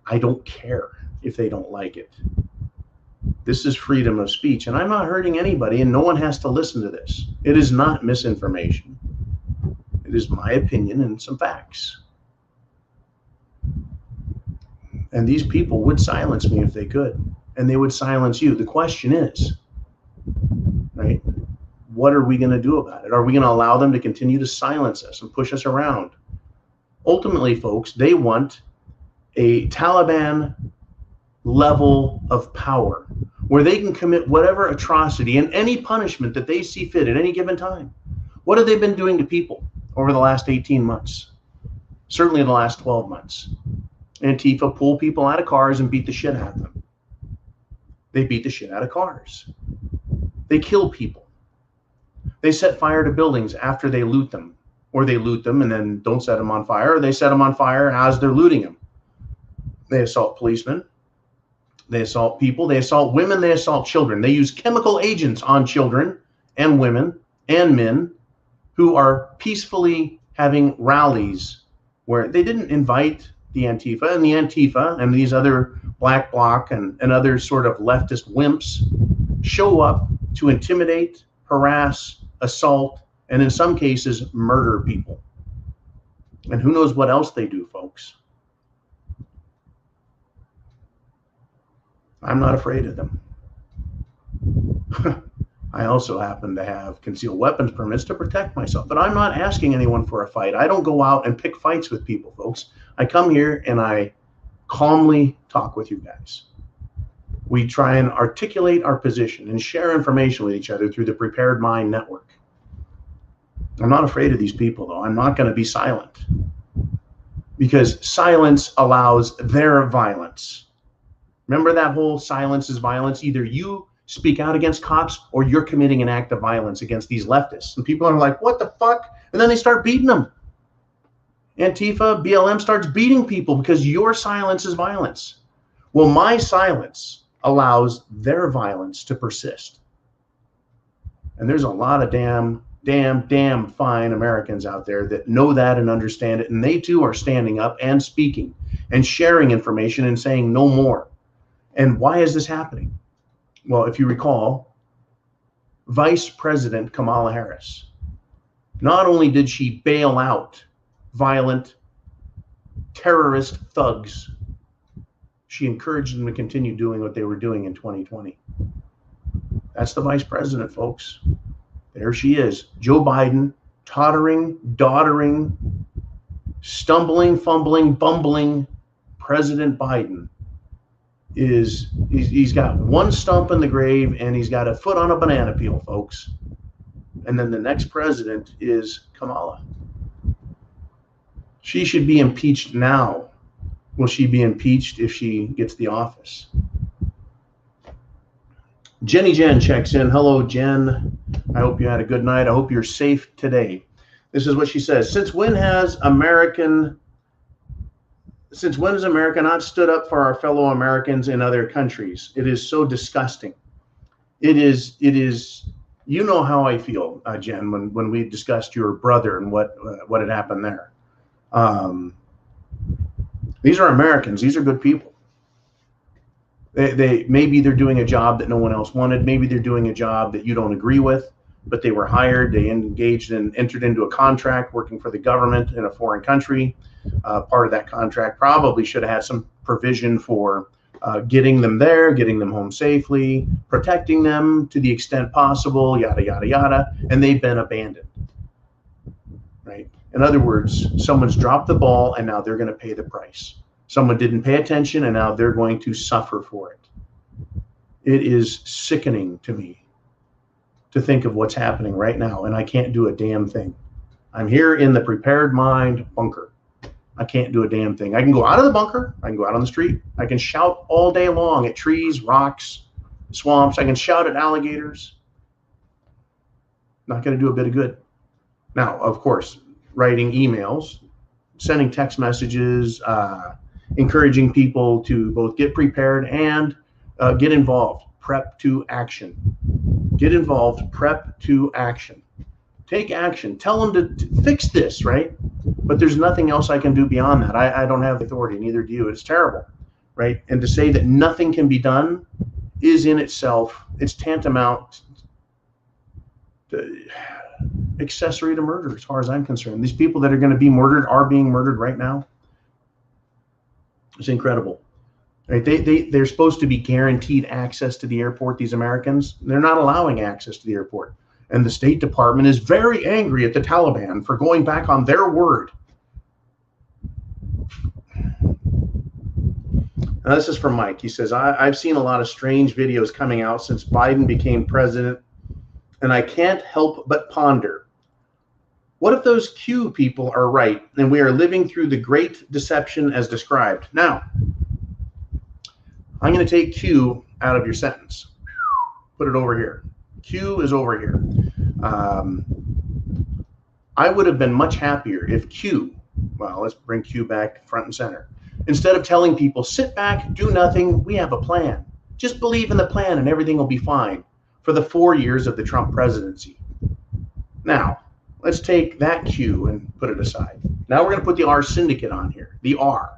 I don't care if they don't like it. This is freedom of speech, and I'm not hurting anybody, and no one has to listen to this. It is not misinformation. It is my opinion and some facts. And these people would silence me if they could, and they would silence you. The question is, right, what are we going to do about it? Are we going to allow them to continue to silence us and push us around? Ultimately, folks, they want a Taliban level of power where they can commit whatever atrocity and any punishment that they see fit at any given time. What have they been doing to people over the last 18 months? Certainly the last 12 months. Antifa pull people out of cars and beat the shit out of them. They beat the shit out of cars. They kill people. They set fire to buildings after they loot them, or they loot them and then don't set them on fire, or they set them on fire as they're looting them. They assault policemen. They assault people. They assault women. They assault children. They use chemical agents on children and women and men who are peacefully having rallies where they didn't invite the Antifa and these other black bloc and other sort of leftist wimps show up to intimidate, harass, assault, and in some cases, murder people. And who knows what else they do, folks. I'm not afraid of them. I also happen to have concealed weapons permits to protect myself, but I'm not asking anyone for a fight. I don't go out and pick fights with people, folks. I come here and I calmly talk with you guys. We try and articulate our position and share information with each other through the Prepared Mind Network. I'm not afraid of these people, though. I'm not going to be silent, because silence allows their violence. Remember that whole silence is violence? Either you speak out against cops or you're committing an act of violence against these leftists. And people are like, what the fuck? And then they start beating them. Antifa, BLM starts beating people because your silence is violence. Well, my silence allows their violence to persist. And there's a lot of damn fine Americans out there that know that and understand it. And they too are standing up and speaking and sharing information and saying no more. And why is this happening? Well, if you recall, Vice President Kamala Harris, not only did she bail out violent terrorist thugs, she encouraged them to continue doing what they were doing in 2020. That's the vice president, folks. There she is. Joe Biden, tottering, doddering, stumbling, fumbling, bumbling President Biden he's got one stump in the grave and he's got a foot on a banana peel, folks. And then the next president is Kamala. She should be impeached now. Will she be impeached if she gets the office? Jenny Jen checks in. Hello, Jen. I hope you had a good night. I hope you're safe today. This is what she says. Since when has America not stood up for our fellow Americans in other countries? It is so disgusting. It is, you know how I feel, Jen, when we discussed your brother and what had happened there. These are Americans. These are good people. Maybe they're doing a job that no one else wanted. Maybe they're doing a job that you don't agree with, but they were hired. They engaged and entered into a contract working for the government in a foreign country. Part of that contract probably should have had some provision for getting them there, getting them home safely, protecting them to the extent possible, yada, yada, yada. And they've been abandoned, right? In other words, someone's dropped the ball and now they're going to pay the price. Someone didn't pay attention and now they're going to suffer for it. It is sickening to me to think of what's happening right now, and I can't do a damn thing. I'm here in the Prepared Mind bunker. I can't do a damn thing. I can go out of the bunker. I can go out on the street. I can shout all day long at trees, rocks, swamps. I can shout at alligators. Not going to do a bit of good. Now, of course, writing emails, sending text messages, encouraging people to both get prepared and get involved. Prep to action. Get involved. Prep to action. Take action. Tell them to fix this, right? But there's nothing else I can do beyond that. I don't have the authority, neither do you. It's terrible, right? And to say that nothing can be done is in itself, it's tantamount to accessory to murder as far as I'm concerned. These people that are going to be murdered are being murdered right now. It's incredible. Right? They're supposed to be guaranteed access to the airport, these Americans. They're not allowing access to the airport. And the State Department is very angry at the Taliban for going back on their word. Now, this is from Mike. He says, I've seen a lot of strange videos coming out since Biden became president, and I can't help but ponder. What if those Q people are right and we are living through the great deception as described? Now, I'm going to take Q out of your sentence. Put it over here. Q is over here. I would have been much happier if Q, well, let's bring Q back front and center. Instead of telling people, sit back, do nothing, we have a plan. Just believe in the plan and everything will be fine for the 4 years of the Trump presidency. Now, let's take that Q and put it aside. Now we're going to put the R syndicate on here, the R.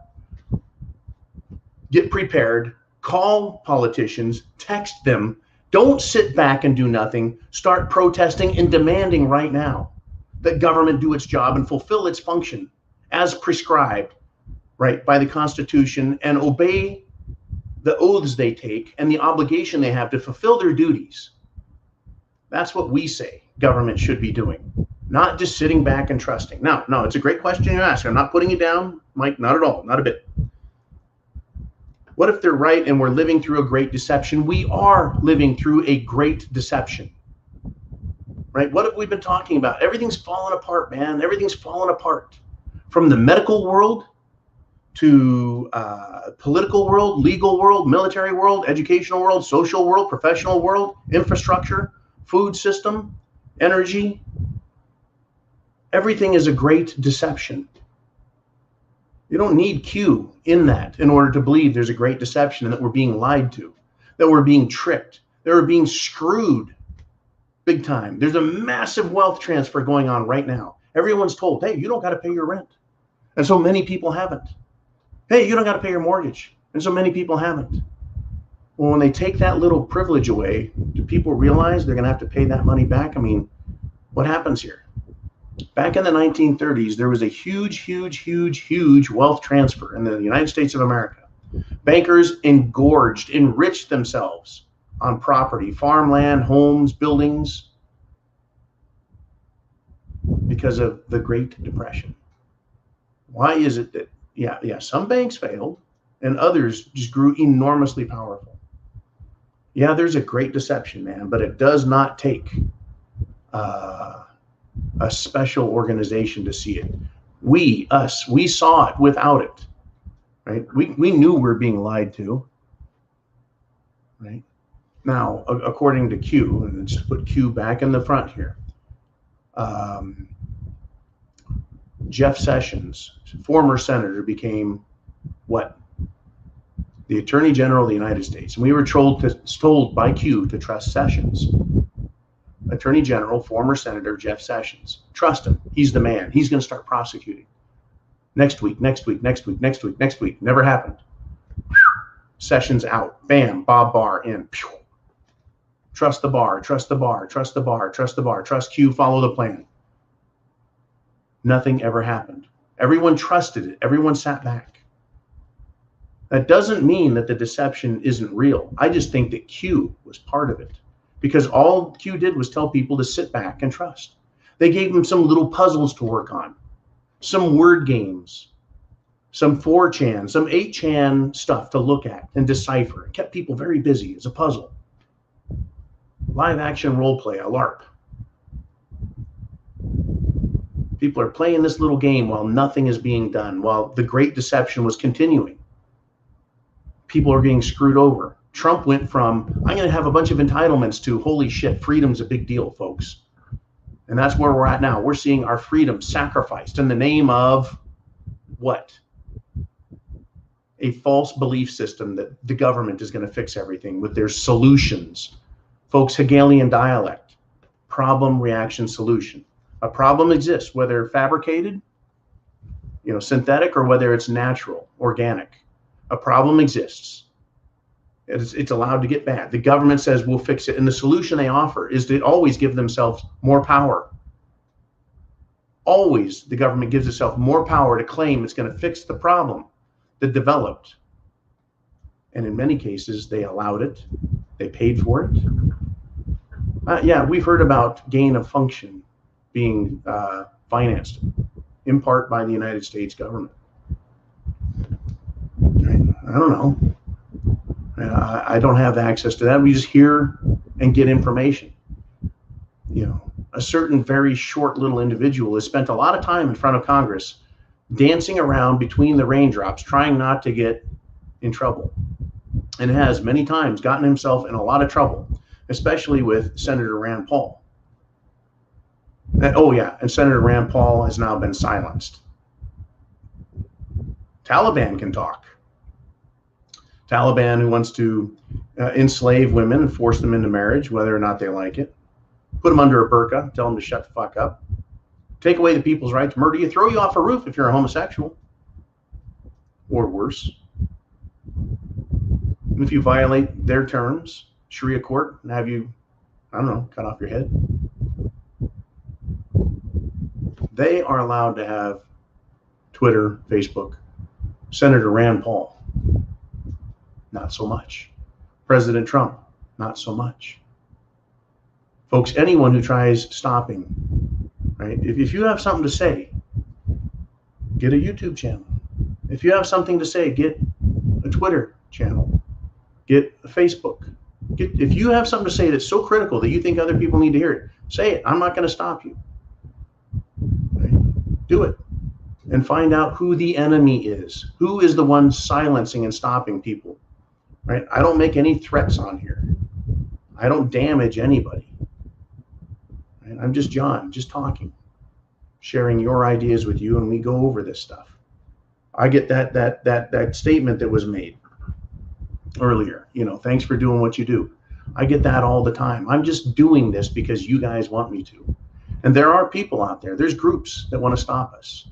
Get prepared, call politicians, text them. Don't sit back and do nothing. Start protesting and demanding right now that government do its job and fulfill its function as prescribed, right, by the Constitution, and obey the oaths they take and the obligation they have to fulfill their duties. That's what we say government should be doing, not just sitting back and trusting. Now, no, it's a great question you ask. I'm not putting you down, Mike, not at all, not a bit. What if they're right and we're living through a great deception? We are living through a great deception, right? What have we been talking about? Everything's falling apart, man. Everything's falling apart. From the medical world to political world, legal world, military world, educational world, social world, professional world, infrastructure, food system, energy. Everything is a great deception. You don't need Q in that in order to believe there's a great deception and that we're being lied to, that we're being tricked, that we're being screwed big time. There's a massive wealth transfer going on right now. Everyone's told, hey, you don't got to pay your rent. And so many people haven't. Hey, you don't got to pay your mortgage. And so many people haven't. Well, when they take that little privilege away, do people realize they're going to have to pay that money back? I mean, what happens here? Back in the 1930s, there was a huge wealth transfer in the United States of America. Bankers enriched themselves on property, farmland, homes, buildings, because of the Great Depression. Why is it that, yeah, some banks failed and others just grew enormously powerful? Yeah, there's a great deception, man, but it does not take a special organization to see it. We saw it without it. right? We knew we were being lied to, right? Now, according to Q, and let's put Q back in the front here, Jeff Sessions, former senator, became what? The Attorney General of the United States. And we were told by Q to trust Sessions. Attorney General, former Senator Jeff Sessions. Trust him. He's the man. He's going to start prosecuting. Next week, next week, next week, next week, next week. Never happened. Sessions out. Bam. Bob Barr in. Trust the Barr. Trust the Barr. Trust the Barr. Trust the Barr. Trust Q. Follow the plan. Nothing ever happened. Everyone trusted it. Everyone sat back. That doesn't mean that the deception isn't real. I just think that Q was part of it, because all Q did was tell people to sit back and trust. They gave them some little puzzles to work on, some word games, some 4chan, some 8chan stuff to look at and decipher. It kept people very busy as a puzzle. Live action role play, a LARP. People are playing this little game while nothing is being done, while the great deception was continuing. People are getting screwed over. Trump went from, I'm going to have a bunch of entitlements, to, holy shit, freedom's a big deal, folks. And that's where we're at now. We're seeing our freedom sacrificed in the name of what? A false belief system that the government is going to fix everything with their solutions. Folks, Hegelian dialect, problem, reaction, solution. A problem exists, whether fabricated, synthetic, or whether it's natural, organic. A problem exists. It's allowed to get bad. The government says we'll fix it. And the solution they offer is to always give themselves more power. Always the government gives itself more power to claim it's going to fix the problem that developed. And in many cases, they allowed it. They paid for it. Yeah, we've heard about gain of function being financed in part by the United States government. I don't know. I don't have access to that. We just hear and get information. A certain very short little individual has spent a lot of time in front of Congress dancing around between the raindrops, trying not to get in trouble, and has many times gotten himself in a lot of trouble, especially with Senator Rand Paul. And Senator Rand Paul has now been silenced. Taliban can talk. Taliban, who wants to enslave women and force them into marriage, whether or not they like it. Put them under a burqa, tell them to shut the fuck up. Take away the people's right to murder you, throw you off a roof if you're a homosexual. Or worse. And if you violate their terms, Sharia court, and have you, cut off your head. They are allowed to have Twitter, Facebook. Senator Rand Paul, not so much. President Trump, not so much. Folks, anyone who tries stopping, right? If you have something to say, get a YouTube channel. If you have something to say, get a Twitter channel. Get a Facebook. If you have something to say that's so critical that you think other people need to hear it, say it. I'm not going to stop you. Right? Do it. And find out who the enemy is. Who is the one silencing and stopping people? Right? I don't make any threats on here. I don't damage anybody. Right? I'm just John, just talking, sharing your ideas with you, and we go over this stuff. I get that statement that was made earlier. Thanks for doing what you do. I get that all the time. I'm just doing this because you guys want me to. And there are people out there. There's groups that want to stop us.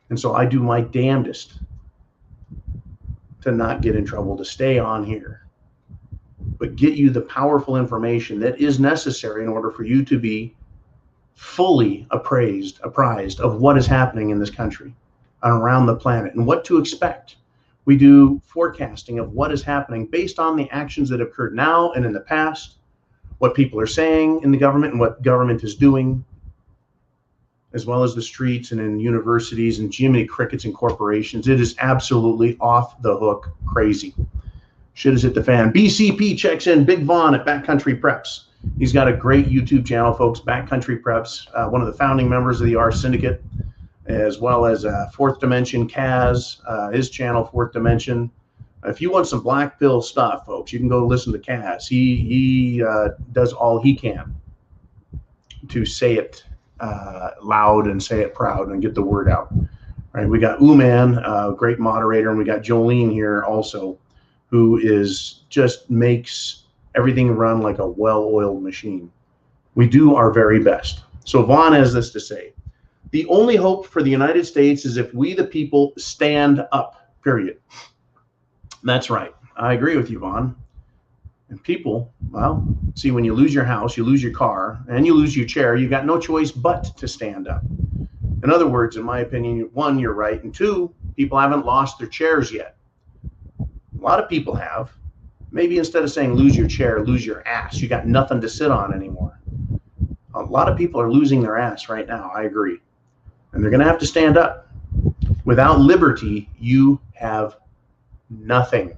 And so I do my damnedest to not get in trouble, to stay on here, but get you the powerful information that is necessary in order for you to be fully apprised of what is happening in this country and around the planet and what to expect. We do forecasting of what is happening based on the actions that have occurred now and in the past, what people are saying in the government and what government is doing, as well as the streets and in universities and Jiminy Crickets and corporations. It is absolutely off the hook crazy. Shit has hit the fan. BCP checks in. Big Vaughn at Backcountry Preps. He's got a great YouTube channel, folks. Backcountry Preps, one of the founding members of the R Syndicate. as well as Fourth Dimension Kaz, his channel, Fourth Dimension. If you want some black pill stuff, folks, you can go listen to Kaz. He does all he can to say it loud and say it proud and get the word out. Right? We got Uman, a great moderator, and we got Jolene here also, who is just makes everything run like a well-oiled machine. We do our very best. So Vaughn has this to say: the only hope for the United States is if we, the people, stand up, period. That's right. I agree with you, Vaughn. And people, well, see, when you lose your house, you lose your car, and you lose your chair, you got no choice but to stand up. In other words, in my opinion, one, you're right, and two, people haven't lost their chairs yet. A lot of people have. Maybe instead of saying lose your chair, lose your ass. You got nothing to sit on anymore. A lot of people are losing their ass right now. I agree. And they're going to have to stand up. Without liberty, you have nothing.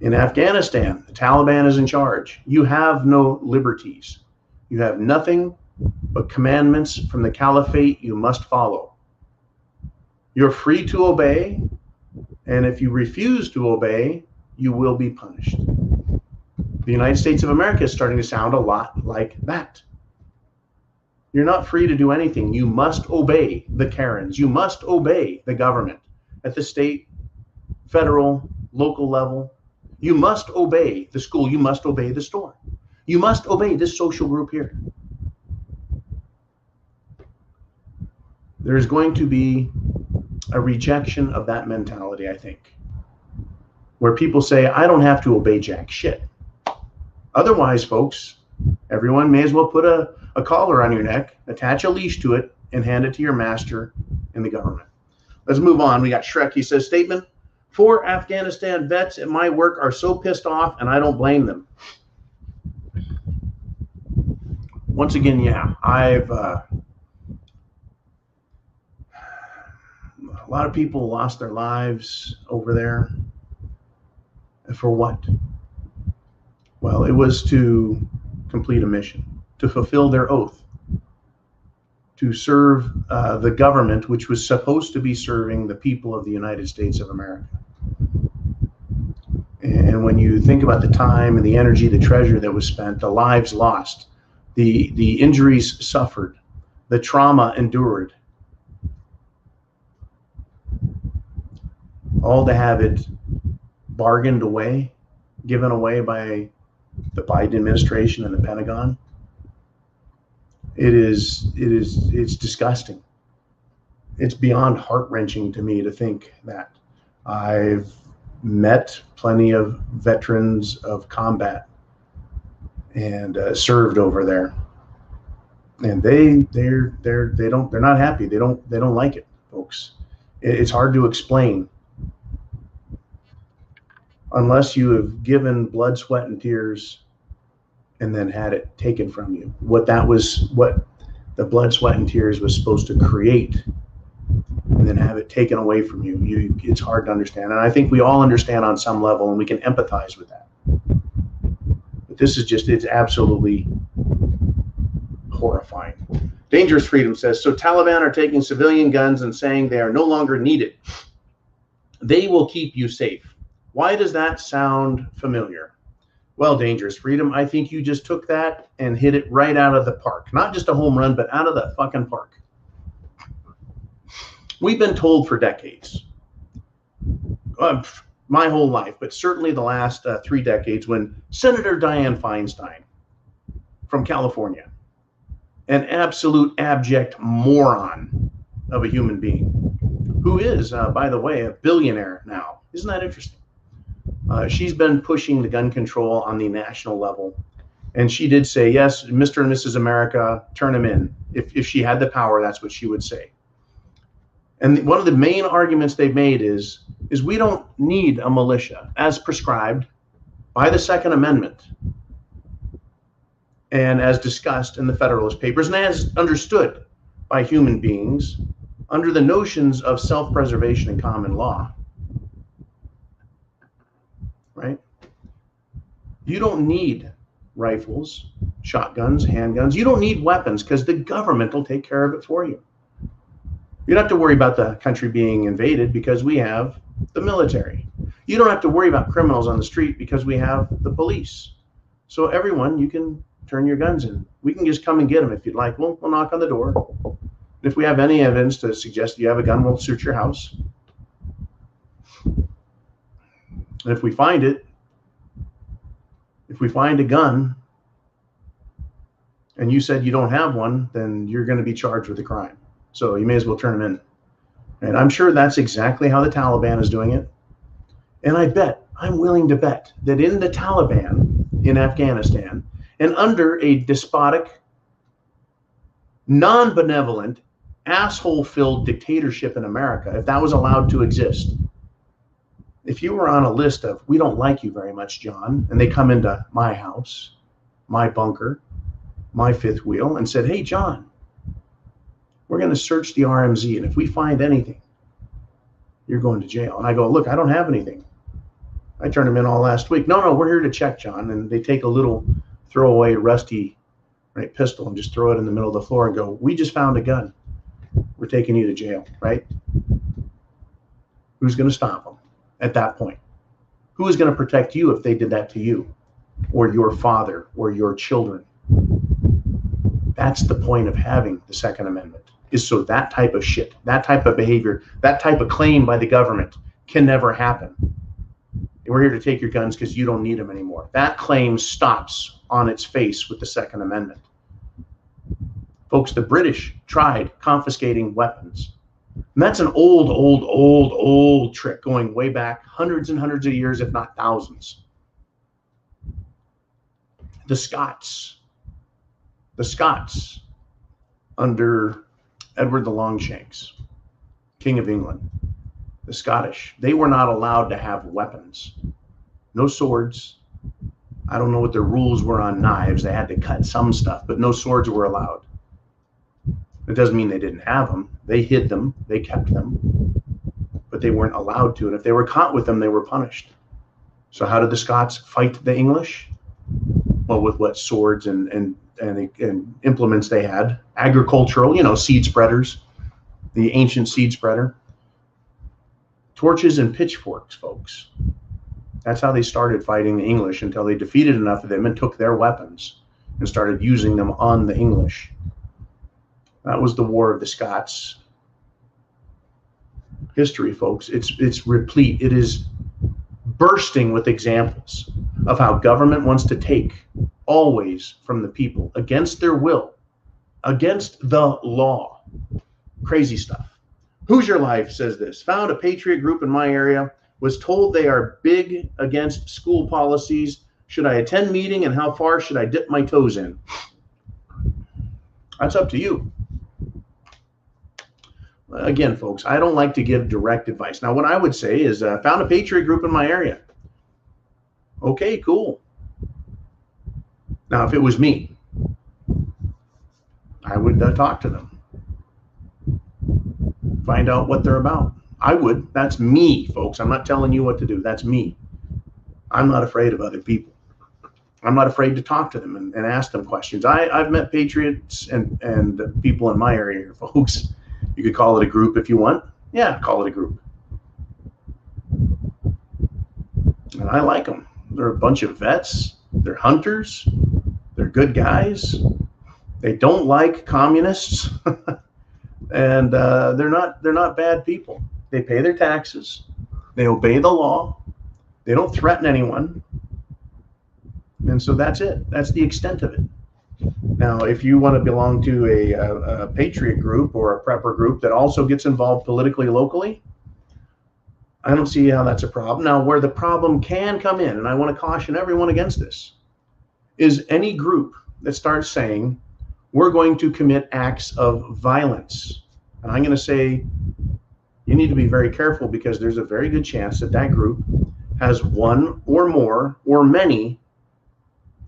In Afghanistan, the Taliban is in charge. You have no liberties. You have nothing but commandments from the caliphate you must follow. You're free to obey, and if you refuse to obey, you will be punished. The United States of America is starting to sound a lot like that. You're not free to do anything. You must obey the Karens. You must obey the government at the state, federal, local level. You must obey the school. You must obey the store. You must obey this social group here. There's going to be a rejection of that mentality, I think, where people say, I don't have to obey jack shit. Otherwise, folks, everyone may as well put a collar on your neck, attach a leash to it, and hand it to your master in the government. Let's move on. We got Shrek. He says, statement: 4 Afghanistan vets at my work are so pissed off, and I don't blame them. Once again, yeah, a lot of people lost their lives over there. For what? Well, it was to complete a mission, to fulfill their oath, to serve the government, which was supposed to be serving the people of the United States of America. And when you think about the time and the energy, the treasure that was spent, the lives lost, the injuries suffered, the trauma endured, all to have it bargained away, given away by the Biden administration and the Pentagon, it's disgusting. It's beyond heart-wrenching to me to think that. I've met plenty of veterans of combat and served over there, and they're not happy. They don't like it, folks. It's hard to explain unless you have given blood, sweat, and tears and then had it taken from you. What the blood, sweat, and tears was supposed to create, and then have it taken away from you. It's hard to understand. And I think we all understand on some level, and we can empathize with that. But this is it's absolutely horrifying. Dangerous Freedom says, so Taliban are taking civilian guns and saying they are no longer needed. They will keep you safe. Why does that sound familiar? Well, Dangerous Freedom, I think you just took that and hit it right out of the park. Not just a home run, but out of the fucking park. We've been told for decades, my whole life, but certainly the last 3 decades, when Senator Dianne Feinstein from California, an absolute abject moron of a human being, who is, by the way, a billionaire now. Isn't that interesting? She's been pushing the gun control on the national level. And she did say, yes, Mr. and Mrs. America, turn them in. If she had the power, that's what she would say. And one of the main arguments they've made is we don't need a militia as prescribed by the Second Amendment and as discussed in the Federalist Papers and as understood by human beings under the notions of self-preservation and common law. Right? You don't need rifles, shotguns, handguns. You don't need weapons because the government will take care of it for you. You don't have to worry about the country being invaded because we have the military. You don't have to worry about criminals on the street because we have the police. So everyone, you can turn your guns in. We can just come and get them if you'd like. We'll knock on the door. If we have any evidence to suggest you have a gun, we'll search your house. And if we find it, if we find a gun and you said you don't have one, then you're going to be charged with a crime. So you may as well turn them in. And I'm sure that's exactly how the Taliban is doing it. And I'm willing to bet that in the Taliban in Afghanistan and under a despotic, non-benevolent, asshole-filled dictatorship in America, if that was allowed to exist, if you were on a list of, we don't like you very much, John, and they come into my house, my bunker, my fifth wheel, and said, hey, John, we're going to search the RMZ, and if we find anything, you're going to jail. And I go, look, I don't have anything. I turned them in all last week. No, we're here to check, John. And they take a little throwaway rusty pistol and just throw it in the middle of the floor and go, we just found a gun. We're taking you to jail, right? Who's going to stop them at that point? Who is going to protect you if they did that to you or your father or your children? That's the point of having the Second Amendment, is so that type of shit, that type of behavior, that type of claim by the government can never happen. We're here to take your guns because you don't need them anymore. That claim stops on its face with the Second Amendment. Folks, the British tried confiscating weapons. And that's an old trick going way back hundreds and hundreds of years, if not thousands. The Scots under Edward the Longshanks, King of England, the Scottish, they were not allowed to have weapons. No swords. I don't know what the rules were on knives. They had to cut some stuff, but no swords were allowed. It doesn't mean they didn't have them. They hid them. They kept them. But they weren't allowed to. And if they were caught with them, they were punished. So how did the Scots fight the English? Well, with what swords and implements they had. Agricultural, seed spreaders. The ancient seed spreader. Torches and pitchforks, folks. That's how they started fighting the English, until they defeated enough of them and took their weapons and started using them on the English. That was the War of the Scots. History, folks, it's replete. It is bursting with examples of how government wants to take always from the people against their will, against the law. Crazy stuff. Hoosier Life says this: found a patriot group in my area, was told they are big against school policies. Should I attend meeting, and how far should I dip my toes in? That's up to you. Again, folks, I don't like to give direct advice. Now, what I would say is found a patriot group in my area. Okay, cool. Now, if it was me, I would talk to them. Find out what they're about. I would. That's me, folks. I'm not telling you what to do. That's me. I'm not afraid of other people. I'm not afraid to talk to them and ask them questions. I've met patriots and people in my area here, folks. You could call it a group if you want. Yeah, call it a group. And I like them. They're a bunch of vets. They're hunters. They're good guys. They don't like communists. And they're not bad people. They pay their taxes. They obey the law. They don't threaten anyone. And so that's it. That's the extent of it. Now, if you want to belong to a patriot group or a prepper group that also gets involved politically locally, I don't see how that's a problem. Now, where the problem can come in, and I want to caution everyone against this, is any group that starts saying, we're going to commit acts of violence. And I'm going to say, you need to be very careful, because there's a very good chance that that group has one or more or many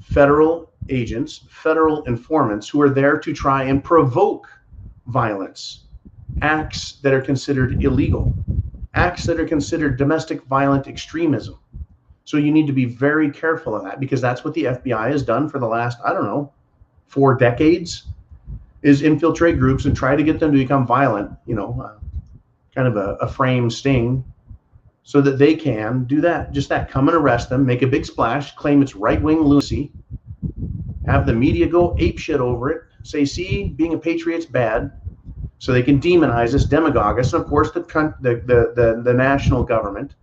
federal agents, federal informants who are there to try and provoke violence, acts that are considered illegal, acts that are considered domestic violent extremism. So you need to be very careful of that, because that's what the FBI has done for the last, 4 decades. is infiltrate groups and try to get them to become violent, kind of a frame sting, so that they can do that, just that, come and arrest them, make a big splash, claim it's right-wing lunacy, have the media go apeshit over it, say, see, being a patriot's bad, so they can demonize us, demagogue us, and of course the national government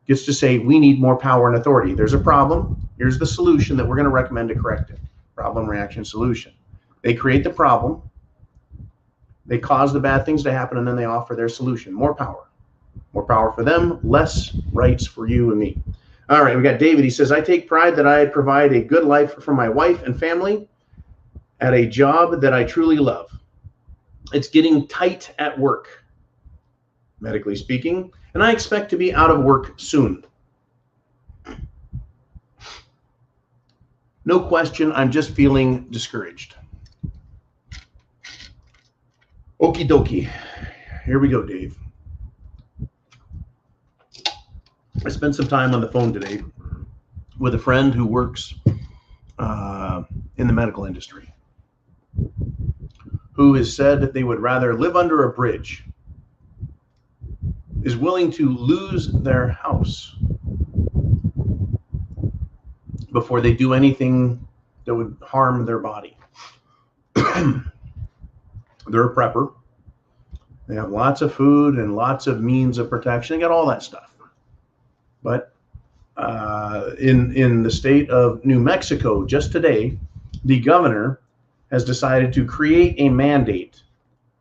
gets to say, we need more power and authority. There's a problem, here's the solution that we're going to recommend to correct it. Problem, reaction, solution. They create the problem, they cause the bad things to happen, and then they offer their solution. More power. More power for them, less rights for you and me. All right, we got David. He says, I take pride that I provide a good life for my wife and family at a job that I truly love. It's getting tight at work, medically speaking, and I expect to be out of work soon. No question, I'm just feeling discouraged. Okie dokie. Here we go, Dave. I spent some time on the phone today with a friend who works in the medical industry, who has said that they would rather live under a bridge, is willing to lose their house before they do anything that would harm their body. They're a prepper. They have lots of food and lots of means of protection. They got all that stuff. But in the state of New Mexico, just today, the governor has decided to create a mandate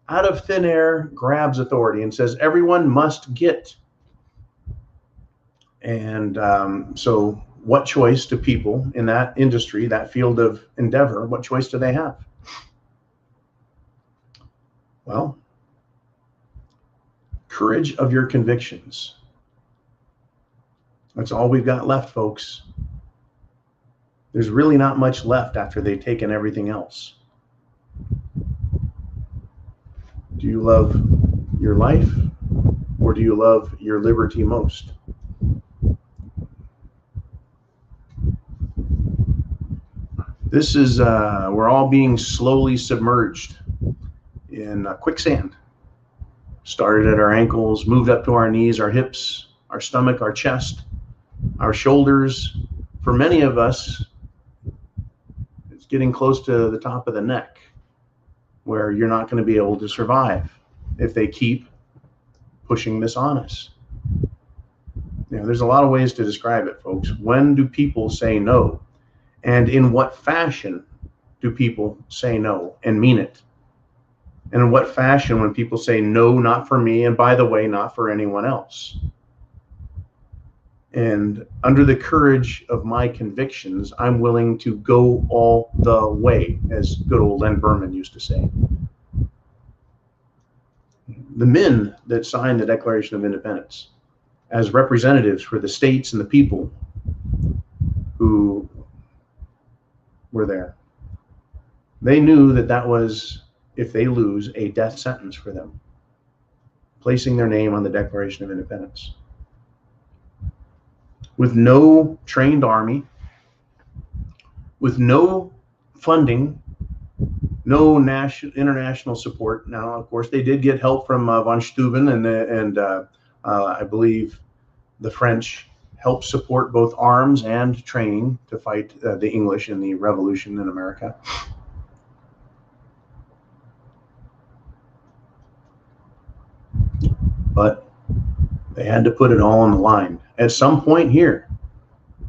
out of thin air, grabs authority and says everyone must get. And so what choice do people in that industry, that field of endeavor, what choice do they have? Well, courage of your convictions. That's all we've got left, folks. There's really not much left after they've taken everything else. Do you love your life, or do you love your liberty most? This is, we're all being slowly submerged in quicksand. Started at our ankles, moved up to our knees, our hips, our stomach, our chest, our shoulders. For many of us, it's getting close to the top of the neck, where you're not going to be able to survive if they keep pushing this on us. There's a lot of ways to describe it, folks. When do people say no? And in what fashion do people say no and mean it? And in what fashion when people say no, not for me, and by the way, not for anyone else? And under the courage of my convictions, I'm willing to go all the way, as good old Len Berman used to say. The men that signed the Declaration of Independence as representatives for the states and the people who were there, they knew that that was, if they lose, a death sentence for them, placing their name on the Declaration of Independence. With no trained army, with no funding, no international support. Now, of course, they did get help from von Steuben, and I believe the French helped support both arms and training to fight the English in the Revolution in America. But they had to put it all on the line. At some point here,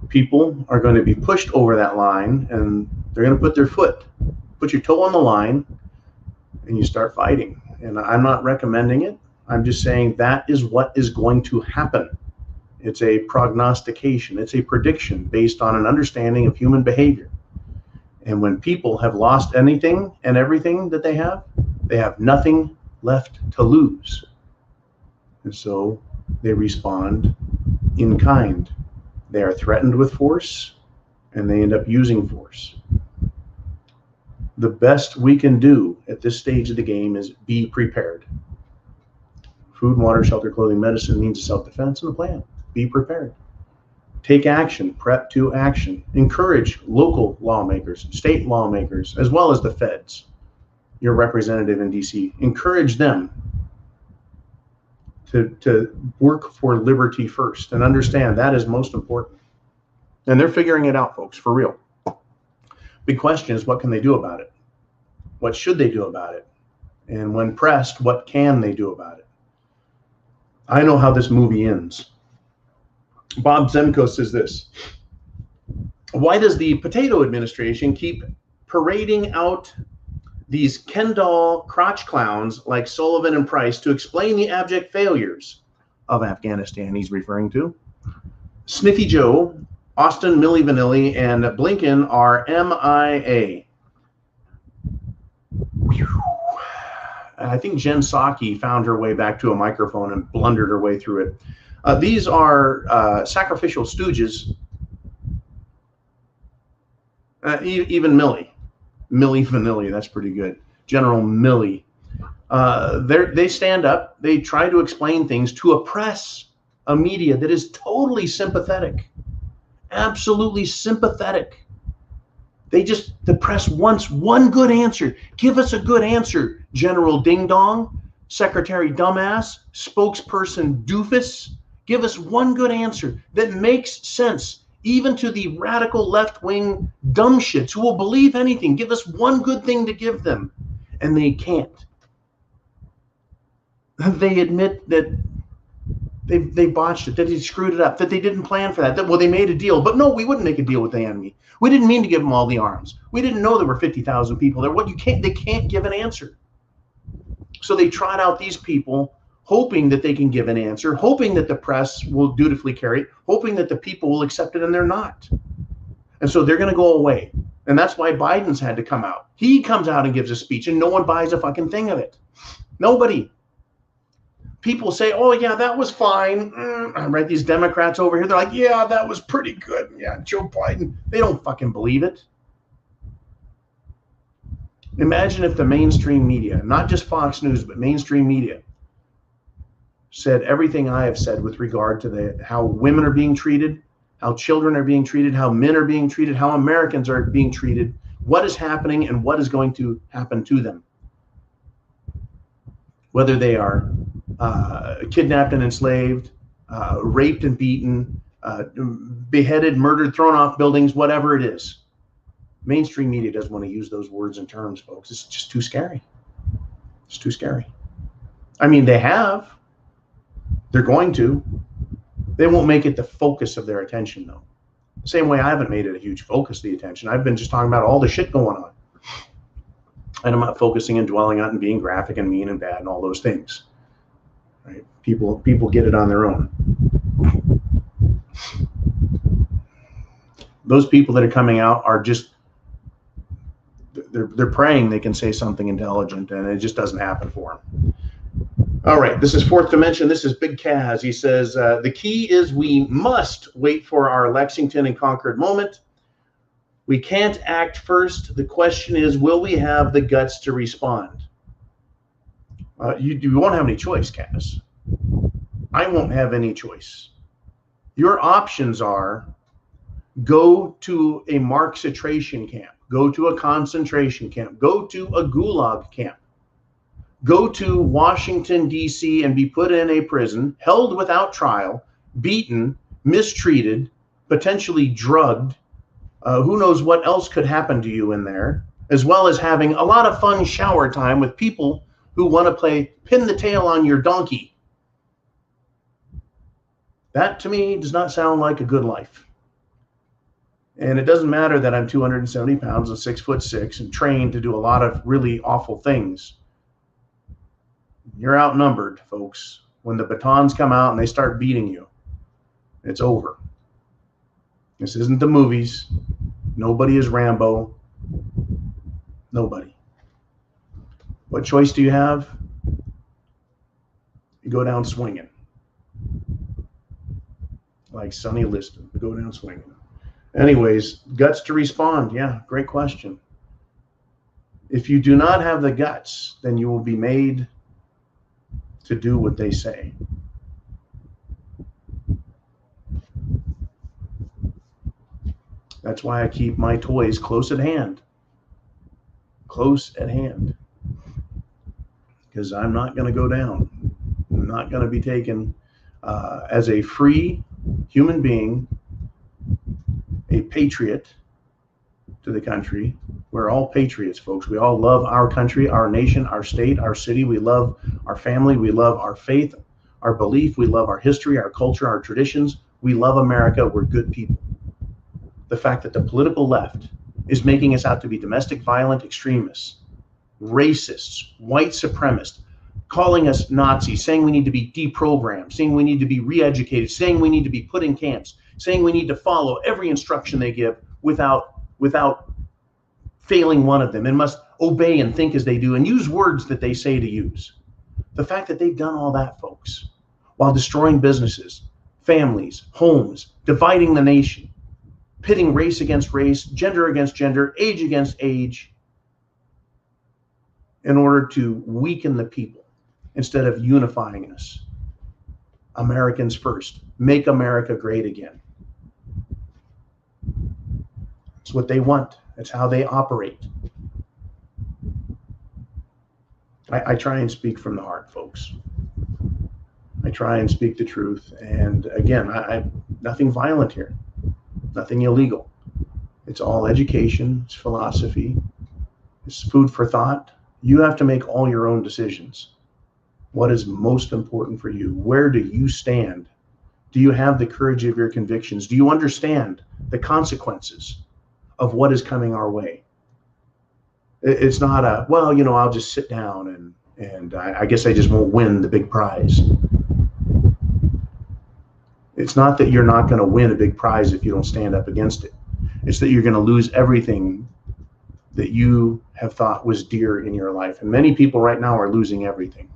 people are going to be pushed over that line, and they're going to put their foot, put your toe on the line, and you start fighting. And I'm not recommending it. I'm just saying that is what is going to happen. It's a prognostication. It's a prediction based on an understanding of human behavior. And when people have lost anything and everything that they have nothing left to lose. And so they respond in kind. They are threatened with force, and they end up using force. The best we can do at this stage of the game is be prepared. Food, water, shelter, clothing, medicine, means of self-defense, and a plan. Be prepared. Take action, prep to action. Encourage local lawmakers, state lawmakers, as well as the feds your representative in DC. Encourage them to work for liberty first and understand that is most important. And they're figuring it out, folks, for real. Big question is, what can they do about it? What should they do about it? And when pressed, what can they do about it? I know how this movie ends. Bob Zemko says this: why does the potato administration keep parading out these Ken doll crotch clowns like Sullivan and Price to explain the abject failures of Afghanistan? He's referring to Sniffy Joe, Austin, Milli Vanilli, and Blinken are MIA. I think Jen Psaki found her way back to a microphone and blundered her way through it. These are sacrificial stooges. Even Milli Vanilli, that's pretty good. General Milley. They stand up. They try to explain things to oppress a media that is totally sympathetic, absolutely sympathetic. The press wants one good answer. Give us a good answer, General Ding Dong, Secretary Dumbass, Spokesperson Doofus. Give us one good answer that makes sense, even to the radical left-wing dumbshits who will believe anything. Give us one good thing to give them. And they can't. They admit that they botched it, that they screwed it up, that they didn't plan for that, that, well, they made a deal. But no, we wouldn't make a deal with the enemy. We didn't mean to give them all the arms. We didn't know there were 50,000 people there. They can't give an answer. So they trot out these people, hoping that they can give an answer, hoping that the press will dutifully carry it, hoping that the people will accept it, and they're not. And so they're going to go away. And that's why Biden's had to come out. He comes out and gives a speech, and no one buys a fucking thing of it. Nobody. People say, oh, yeah, that was fine. Right? These Democrats over here, they're like, yeah, that was pretty good. Yeah, Joe Biden. They don't fucking believe it. Imagine if the mainstream media, not just Fox News, but mainstream media, said everything I have said with regard to how women are being treated, how children are being treated, how men are being treated, how Americans are being treated, what is happening and what is going to happen to them. Whether they are kidnapped and enslaved, raped and beaten, beheaded, murdered, thrown off buildings, whatever it is. Mainstream media doesn't want to use those words and terms, folks. It's just too scary. It's too scary. I mean, they have. They're going to. They won't make it the focus of their attention, though. Same way I haven't made it a huge focus of the attention. I've been just talking about all the shit going on. And I'm not focusing and dwelling on and being graphic and mean and bad and all those things. Right? People get it on their own. Those people that are coming out are just, they're praying they can say something intelligent, and it just doesn't happen for them. All right, this is Fourth Dimension. This is Big Kaz. He says, the key is we must wait for our Lexington and Concord moment. We can't act first. The question is, will we have the guts to respond? You won't have any choice, Kaz. I won't have any choice. Your options are go to a Marxitration camp, go to a concentration camp, go to a gulag camp, go to Washington, D.C. and be put in a prison, held without trial, beaten, mistreated, potentially drugged. Who knows what else could happen to you in there, as well as having a lot of fun shower time with people who want to play pin the tail on your donkey. That, to me, does not sound like a good life. And it doesn't matter that I'm 270 pounds and 6'6" and trained to do a lot of really awful things. You're outnumbered, folks. When the batons come out and they start beating you, it's over. This isn't the movies. Nobody is Rambo. Nobody. What choice do you have? You go down swinging. Like Sonny Liston. Go down swinging. Anyways, guts to respond. Yeah, great question. If you do not have the guts, then you will be made to do what they say. That's why I keep my toys close at hand. Close at hand. because I'm not going to go down. I'm not going to be taken as a free human being, a patriot to the country. We're all patriots, folks. We all love our country, our nation, our state, our city. We love our family. We love our faith, our belief. We love our history, our culture, our traditions. We love America. We're good people. The fact that the political left is making us out to be domestic violent extremists, racists, white supremacists, calling us Nazis, saying we need to be deprogrammed, saying we need to be re-educated, saying we need to be put in camps, saying we need to follow every instruction they give without failing one of them, and must obey and think as they do and use words that they say to use. The fact that they've done all that, folks, while destroying businesses, families, homes, dividing the nation, pitting race against race, gender against gender, age against age, in order to weaken the people instead of unifying us. Americans first. Make America great again. It's what they want. That's how they operate. I try and speak from the heart, folks. I try and speak the truth. And again, nothing violent here, nothing illegal. It's all education, it's philosophy, it's food for thought. You have to make all your own decisions. What is most important for you? Where do you stand? Do you have the courage of your convictions? Do you understand the consequences of what is coming our way? It's not a, well, you know, I'll just sit down and I guess I just won't win the big prize. It's not that you're not going to win a big prize if you don't stand up against it. It's that you're going to lose everything that you have thought was dear in your life. And many people right now are losing everything.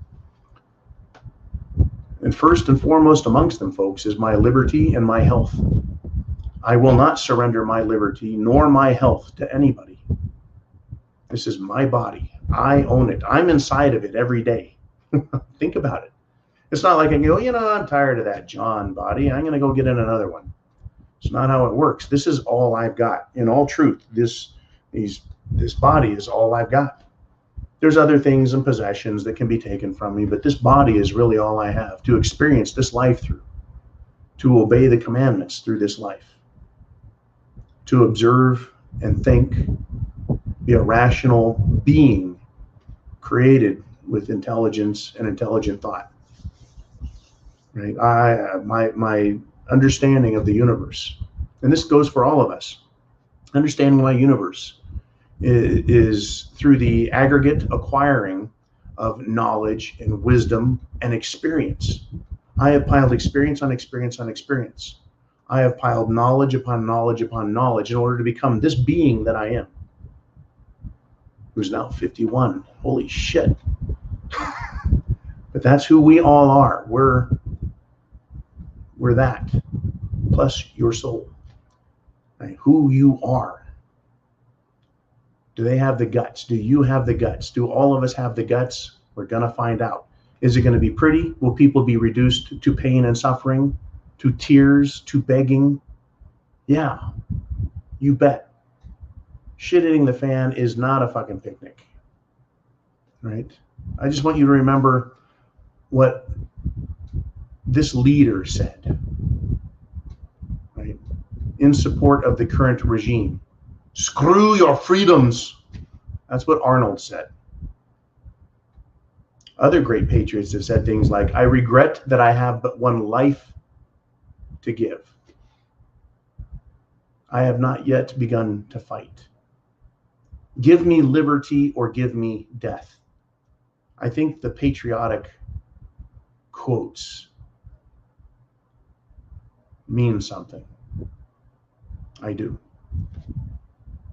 And first and foremost amongst them, folks, is my liberty and my health. I will not surrender my liberty nor my health to anybody. This is my body. I own it. I'm inside of it every day. Think about it. It's not like I can go, you know, I'm tired of that John body. I'm going to go get in another one. It's not how it works. This is all I've got. In all truth, this body is all I've got. There's other things and possessions that can be taken from me, but this body is really all I have to experience this life through, to obey the commandments through this life, to observe and think, be a rational being created with intelligence and intelligent thought. Right? My understanding of the universe, and this goes for all of us, understanding my universe is through the aggregate acquiring of knowledge and wisdom and experience. I have piled experience on experience on experience. I have piled knowledge upon knowledge upon knowledge in order to become this being that I am, who's now 51. Holy shit. But that's who we all are. We're that, plus your soul. Right? Who you are. Do they have the guts? Do you have the guts? Do all of us have the guts? We're going to find out. Is it going to be pretty? Will people be reduced to pain and suffering, to tears, to begging? Yeah, you bet. Shit hitting the fan is not a fucking picnic, right? I just want you to remember what this leader said, right? In support of the current regime. Screw your freedoms. That's what Arnold said. Other great patriots have said things like, I regret that I have but one life to give. I have not yet begun to fight. Give me liberty or give me death. I think the patriotic quotes mean something. I do.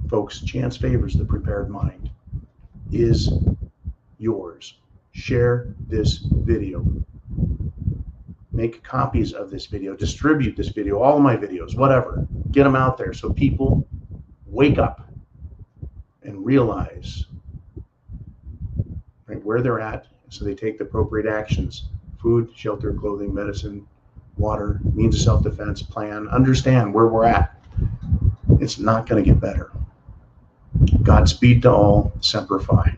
Folks, chance favors the prepared mind. Is yours. Share this video. Make copies of this video. Distribute this video, all of my videos, whatever. Get them out there so people wake up and realize right where they're at, so they take the appropriate actions. Food, shelter, clothing, medicine, water, means of self-defense, plan. Understand where we're at. It's not going to get better. Godspeed to all. Semper Fi.